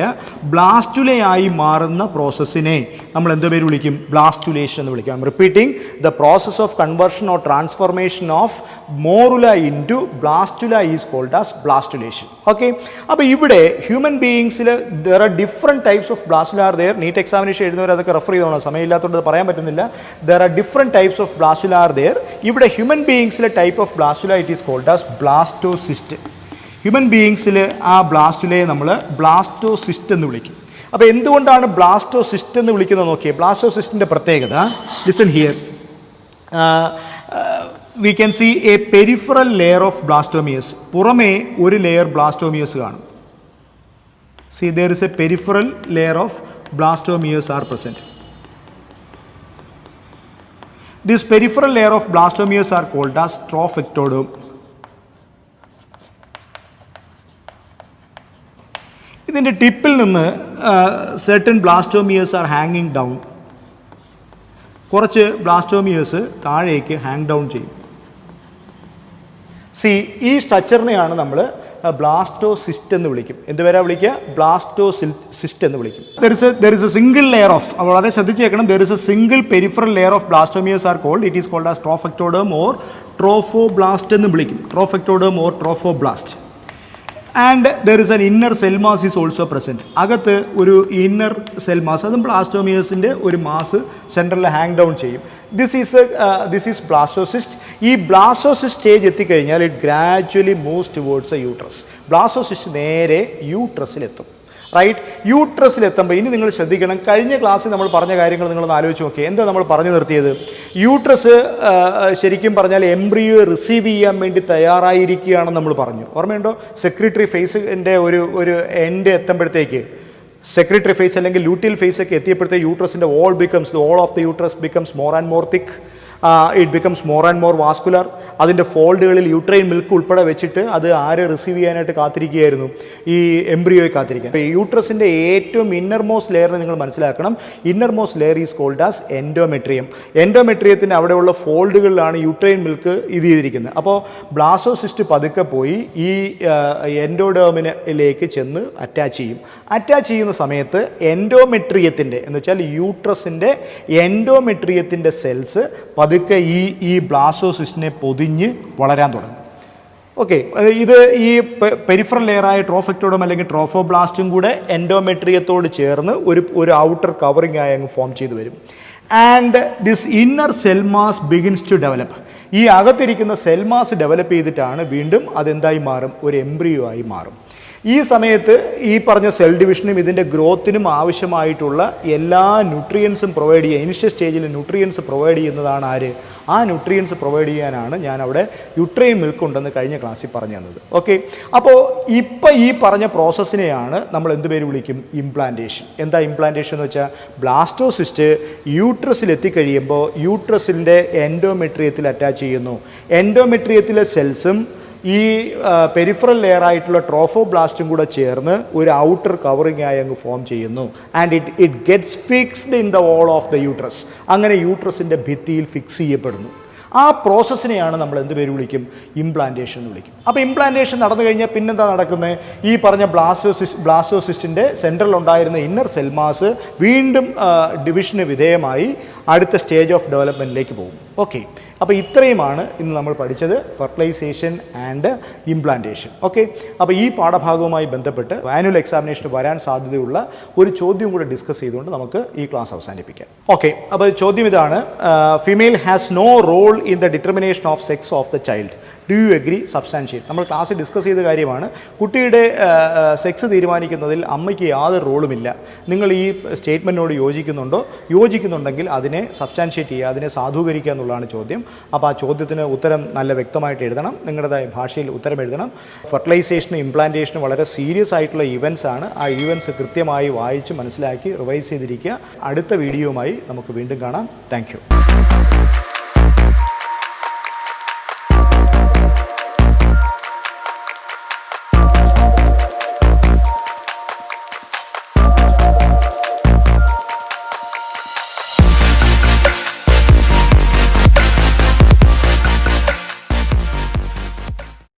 ബ്ലാസ്റ്റുലയായി മാറുന്ന പ്രോസസ്സിനെ നമ്മൾ എന്ത് പേര് വിളിക്കും? ബ്ലാസ്റ്റുലേഷൻ എന്ന് വിളിക്കാം. Repeating, the process of conversion or transformation of morula into blastula is called as blastulation. Okay, അപ്പോൾ ഇവിടെ ഹ്യൂമൻ ബീയിങ്സിൽ there are different types of blastula are there. NEET examination എഴുതുന്നവർ അതൊക്കെ റെഫർ ചെയ്തോണം, സമയമില്ലാത്തതുകൊണ്ട് പറയാൻ പറ്റുന്നില്ല. There are different types of blastula are there. ഇവിടെ ഹ്യൂമൻ ബീയിങ്സിലെ type of blastula it is called as blastocyst. Human ബീയിങ്സിൽ ആ ബ്ലാസ്റ്റുലയെ നമ്മൾ ബ്ലാസ്റ്റോസിസ്റ്റ് എന്ന് വിളിക്കും. അപ്പോൾ എന്തുകൊണ്ടാണ് ബ്ലാസ്റ്റോസിസ്റ്റ് എന്ന് വിളിക്കുന്നത് നോക്കിയേ. ബ്ലാസ്റ്റോസിസ്റ്റിൻ്റെ പ്രത്യേകത, listen here, we can see a peripheral layer of blastomeres. പുറമേ ഒരു ലെയർ ബ്ലാസ്റ്റോമിയേഴ്സ് കാണും. See, there is a peripheral layer of blastomeres are present. This peripheral layer of blastomeres are called as trophectoderm. ഇതിൻ്റെ ടിപ്പിൽ നിന്ന് certain blastomeres are ഹാങ്ങിങ് down. കുറച്ച് blastomeres താഴേക്ക് hang down ചെയ്യും. സി, ഈ സ്ട്രക്ചറിനെയാണ് നമ്മൾ ബ്ലാസ്റ്റോസിസ്റ്റ് എന്ന് വിളിക്കും. എന്തുവരെ വിളിക്കുക? ബ്ലാസ്റ്റോസിസ്റ്റ് എന്ന് വിളിക്കും. There is a single layer of, വളരെ ശ്രദ്ധിച്ചേക്കണം, there is a single peripheral layer of blastomeres are called, it is called as trophectoderm or trophoblast എന്ന് വിളിക്കും. Trophectoderm or trophoblast. And there is an inner cell mass is also present. അകത്ത് ഒരു inner cell mass, അതും ബ്ലാസ്റ്റോമിയേഴ്സിൻ്റെ ഒരു mass സെൻട്രലിൽ hang down ചെയ്യും. This is blastocyst. ഈ ബ്ലാസ്റ്റോസിസ്റ്റ് സ്റ്റേജ് എത്തിക്കഴിഞ്ഞാൽ it gradually moves towards a uterus. Blastocyst നേരെ യൂട്രസിലെത്തും. റൈറ്റ്, യൂട്രസിലെത്തുമ്പോൾ ഇനി നിങ്ങൾ ശ്രദ്ധിക്കണം, കഴിഞ്ഞ ക്ലാസ്സിൽ നമ്മൾ പറഞ്ഞ കാര്യങ്ങൾ നിങ്ങളൊന്ന് ആലോചിച്ച് നോക്കിയേ. എന്താ നമ്മൾ പറഞ്ഞു നിർത്തിയത്? യൂട്രസ് ശരിക്കും പറഞ്ഞാൽ എംബ്രിയോയെ റിസീവ് ചെയ്യാൻ വേണ്ടി തയ്യാറായിരിക്കുകയാണെന്ന് നമ്മൾ പറഞ്ഞു. ഓർമ്മയുണ്ടോ? സെക്രട്ടറി ഫേസിൻ്റെ ഒരു എൻഡ് എത്തുമ്പോഴത്തേക്ക്, സെക്രട്ടറി ഫേസ് അല്ലെങ്കിൽ ലൂട്ടിയൽ ഫേസ് ഒക്കെ എത്തിയപ്പോഴത്തേക്ക് യൂട്രസിൻ്റെ all of the uterus becomes more and more thick. It becomes more and more vascular. അതിൻ്റെ ഫോൾഡുകളിൽ യൂട്രൈൻ മിൽക്ക് ഉൾപ്പെടെ വെച്ചിട്ട് അത് ആരെ റിസീവ് ചെയ്യാനായിട്ട് കാത്തിരിക്കുകയായിരുന്നു? ഈ എംബ്രിയോയെ കാത്തിരിക്കാൻ. യൂട്രസിൻ്റെ ഏറ്റവും ഇന്നർമോസ്റ്റ് ലെയറിനെ നിങ്ങൾ മനസ്സിലാക്കണം. Innermost layer is called as endometrium. എൻഡോമെട്രിയത്തിൻ്റെ അവിടെയുള്ള ഫോൾഡുകളിലാണ് യൂട്രൈൻ മിൽക്ക് ഇത് ചെയ്തിരിക്കുന്നത്. അപ്പോൾ ബ്ലാസ്റ്റോസിസ്റ്റ് പതുക്കെ പോയി ഈ എൻഡോഡേമിനിലേക്ക് ചെന്ന് അറ്റാച്ച് ചെയ്യും. അറ്റാച്ച് ചെയ്യുന്ന സമയത്ത് എൻഡോമെട്രിയത്തിൻ്റെ എന്ന് വെച്ചാൽ യൂട്രസിൻ്റെ എൻഡോമെട്രിയത്തിൻ്റെ സെൽസ് പതുക്കെ ഈ ബ്ലാസ്റ്റോസിസ്റ്റിനെ പൊതിഞ്ഞ് വളരാൻ തുടങ്ങും. ഓക്കെ, ഇത് ഈ പെരിഫറൽ ലെയറായ ട്രോഫെക്ടോഡം അല്ലെങ്കിൽ ട്രോഫോബ്ലാസ്റ്റും കൂടെ എൻഡോമെട്രിയത്തോട് ചേർന്ന് ഒരു ഔട്ടർ കവറിംഗ് ആയി അങ്ങ് ഫോം ചെയ്ത് വരും. And this inner cell mass begins to develop. ഈ അകത്തിരിക്കുന്ന സെൽ മാസ് ഡെവലപ്പ് ചെയ്തിട്ടാണ് വീണ്ടും അതെന്തായി മാറും? ഒരു എംബ്രിയോ ആയി മാറും. ഈ സമയത്ത് ഈ പറഞ്ഞ സെൽ ഡിവിഷനും ഇതിൻ്റെ ഗ്രോത്തിനും ആവശ്യമായിട്ടുള്ള എല്ലാ ന്യൂട്രിയൻസും പ്രൊവൈഡ് ചെയ്യുക. ഇനിഷ്യൽ സ്റ്റേജിൽ ന്യൂട്രിയൻസ് പ്രൊവൈഡ് ചെയ്യുന്നതാണ് ആര്? ആ ന്യൂട്രിയൻസ് പ്രൊവൈഡ് ചെയ്യാനാണ് ഞാൻ അവിടെ യുട്രൈൻ മിൽക്ക് ഉണ്ടെന്ന് കഴിഞ്ഞ ക്ലാസ്സിൽ പറഞ്ഞു തന്നത്. ഓക്കെ, അപ്പോൾ ഇപ്പം ഈ പറഞ്ഞ പ്രോസസ്സിനെയാണ് നമ്മൾ എന്ത് പേര് വിളിക്കും? ഇംപ്ലാന്റേഷൻ. എന്താ ഇംപ്ലാന്റേഷൻ എന്ന് വെച്ചാൽ, ബ്ലാസ്റ്റോസിസ്റ്റ് യൂട്രസിൽ എത്തിക്കഴിയുമ്പോൾ യൂട്രസിൻ്റെ എൻഡോമെട്രിയത്തിൽ അറ്റാച്ച് ചെയ്യുന്നു. എൻഡോമെട്രിയത്തിലെ സെൽസും ഈ പെരിഫറൽ ലെയർ ആയിട്ടുള്ള ട്രോഫോബ്ലാസ്റ്റും കൂടെ ചേർന്ന് ഒരു ഔട്ടർ കവറിംഗ് ആയി അങ്ങ് ഫോം ചെയ്യുന്നു. And it gets fixed in the wall of the uterus. അങ്ങനെ യൂട്രസിൻ്റെ ഭിത്തിയിൽ ഫിക്സ് ചെയ്യപ്പെടുന്നു. ആ പ്രോസസ്സിനെയാണ് നമ്മൾ എന്ത് പേര് വിളിക്കും? ഇംപ്ലാന്റേഷൻ എന്ന് വിളിക്കും. അപ്പോൾ ഇംപ്ലാന്റേഷൻ നടന്നു കഴിഞ്ഞാൽ പിന്നെന്താ നടക്കുന്നത്? ഈ പറഞ്ഞ ബ്ലാസ്റ്റോസിസ്റ്റിൻ്റെ സെൻട്രൽ ഉണ്ടായിരുന്ന ഇന്നർ സെൽമാസ് വീണ്ടും ഡിവിഷന് വിധേയമായി അടുത്ത സ്റ്റേജ് ഓഫ് ഡെവലപ്മെൻറ്റിലേക്ക് പോകും. ഓക്കെ, അപ്പോൾ ഇത്രയുമാണ് ഇന്ന് നമ്മൾ പഠിച്ചത്, ഫെർട്ടിലൈസേഷൻ ആൻഡ് ഇംപ്ലാന്റേഷൻ. ഓക്കെ, അപ്പോൾ ഈ പാഠഭാഗവുമായി ബന്ധപ്പെട്ട് ആനുവൽ എക്സാമിനേഷന് വരാൻ സാധ്യതയുള്ള ഒരു ചോദ്യം കൂടെ ഡിസ്കസ് ചെയ്തുകൊണ്ട് നമുക്ക് ഈ ക്ലാസ് അവസാനിപ്പിക്കാം. ഓക്കെ, അപ്പോൾ ചോദ്യം ഇതാണ്: female has no role in the determination of sex of the child. Do you agree? Substantiate. നമ്മൾ ക്ലാസ്സിൽ ഡിസ്കസ് ചെയ്ത കാര്യമാണ്. കുട്ടിയുടെ സെക്സ് തീരുമാനിക്കുന്നതിൽ അമ്മയ്ക്ക് യാതൊരു റോളുമില്ല. നിങ്ങൾ ഈ സ്റ്റേറ്റ്മെൻറ്റിനോട് യോജിക്കുന്നുണ്ടോ? യോജിക്കുന്നുണ്ടെങ്കിൽ അതിനെ സബ്സ്റ്റാൻഷിയേറ്റ് ചെയ്യുക, അതിനെ സാധൂകരിക്കുക എന്നുള്ളതാണ് ചോദ്യം. അപ്പോൾ ആ ചോദ്യത്തിന് ഉത്തരം നല്ല വ്യക്തമായിട്ട് എഴുതണം, നിങ്ങളുടേതായ ഭാഷയിൽ ഉത്തരം എഴുതണം. ഫെർട്ടിലൈസേഷനും ഇംപ്ലാന്റേഷനും വളരെ സീരിയസ് ആയിട്ടുള്ള ഇവൻറ്റ്സ് ആണ്. ആ ഇവൻറ്റ്സ് കൃത്യമായി വായിച്ച് മനസ്സിലാക്കി റിവൈസ് ചെയ്തിരിക്കുക. അടുത്ത വീഡിയോയുമായി നമുക്ക് വീണ്ടും കാണാം. Thank you.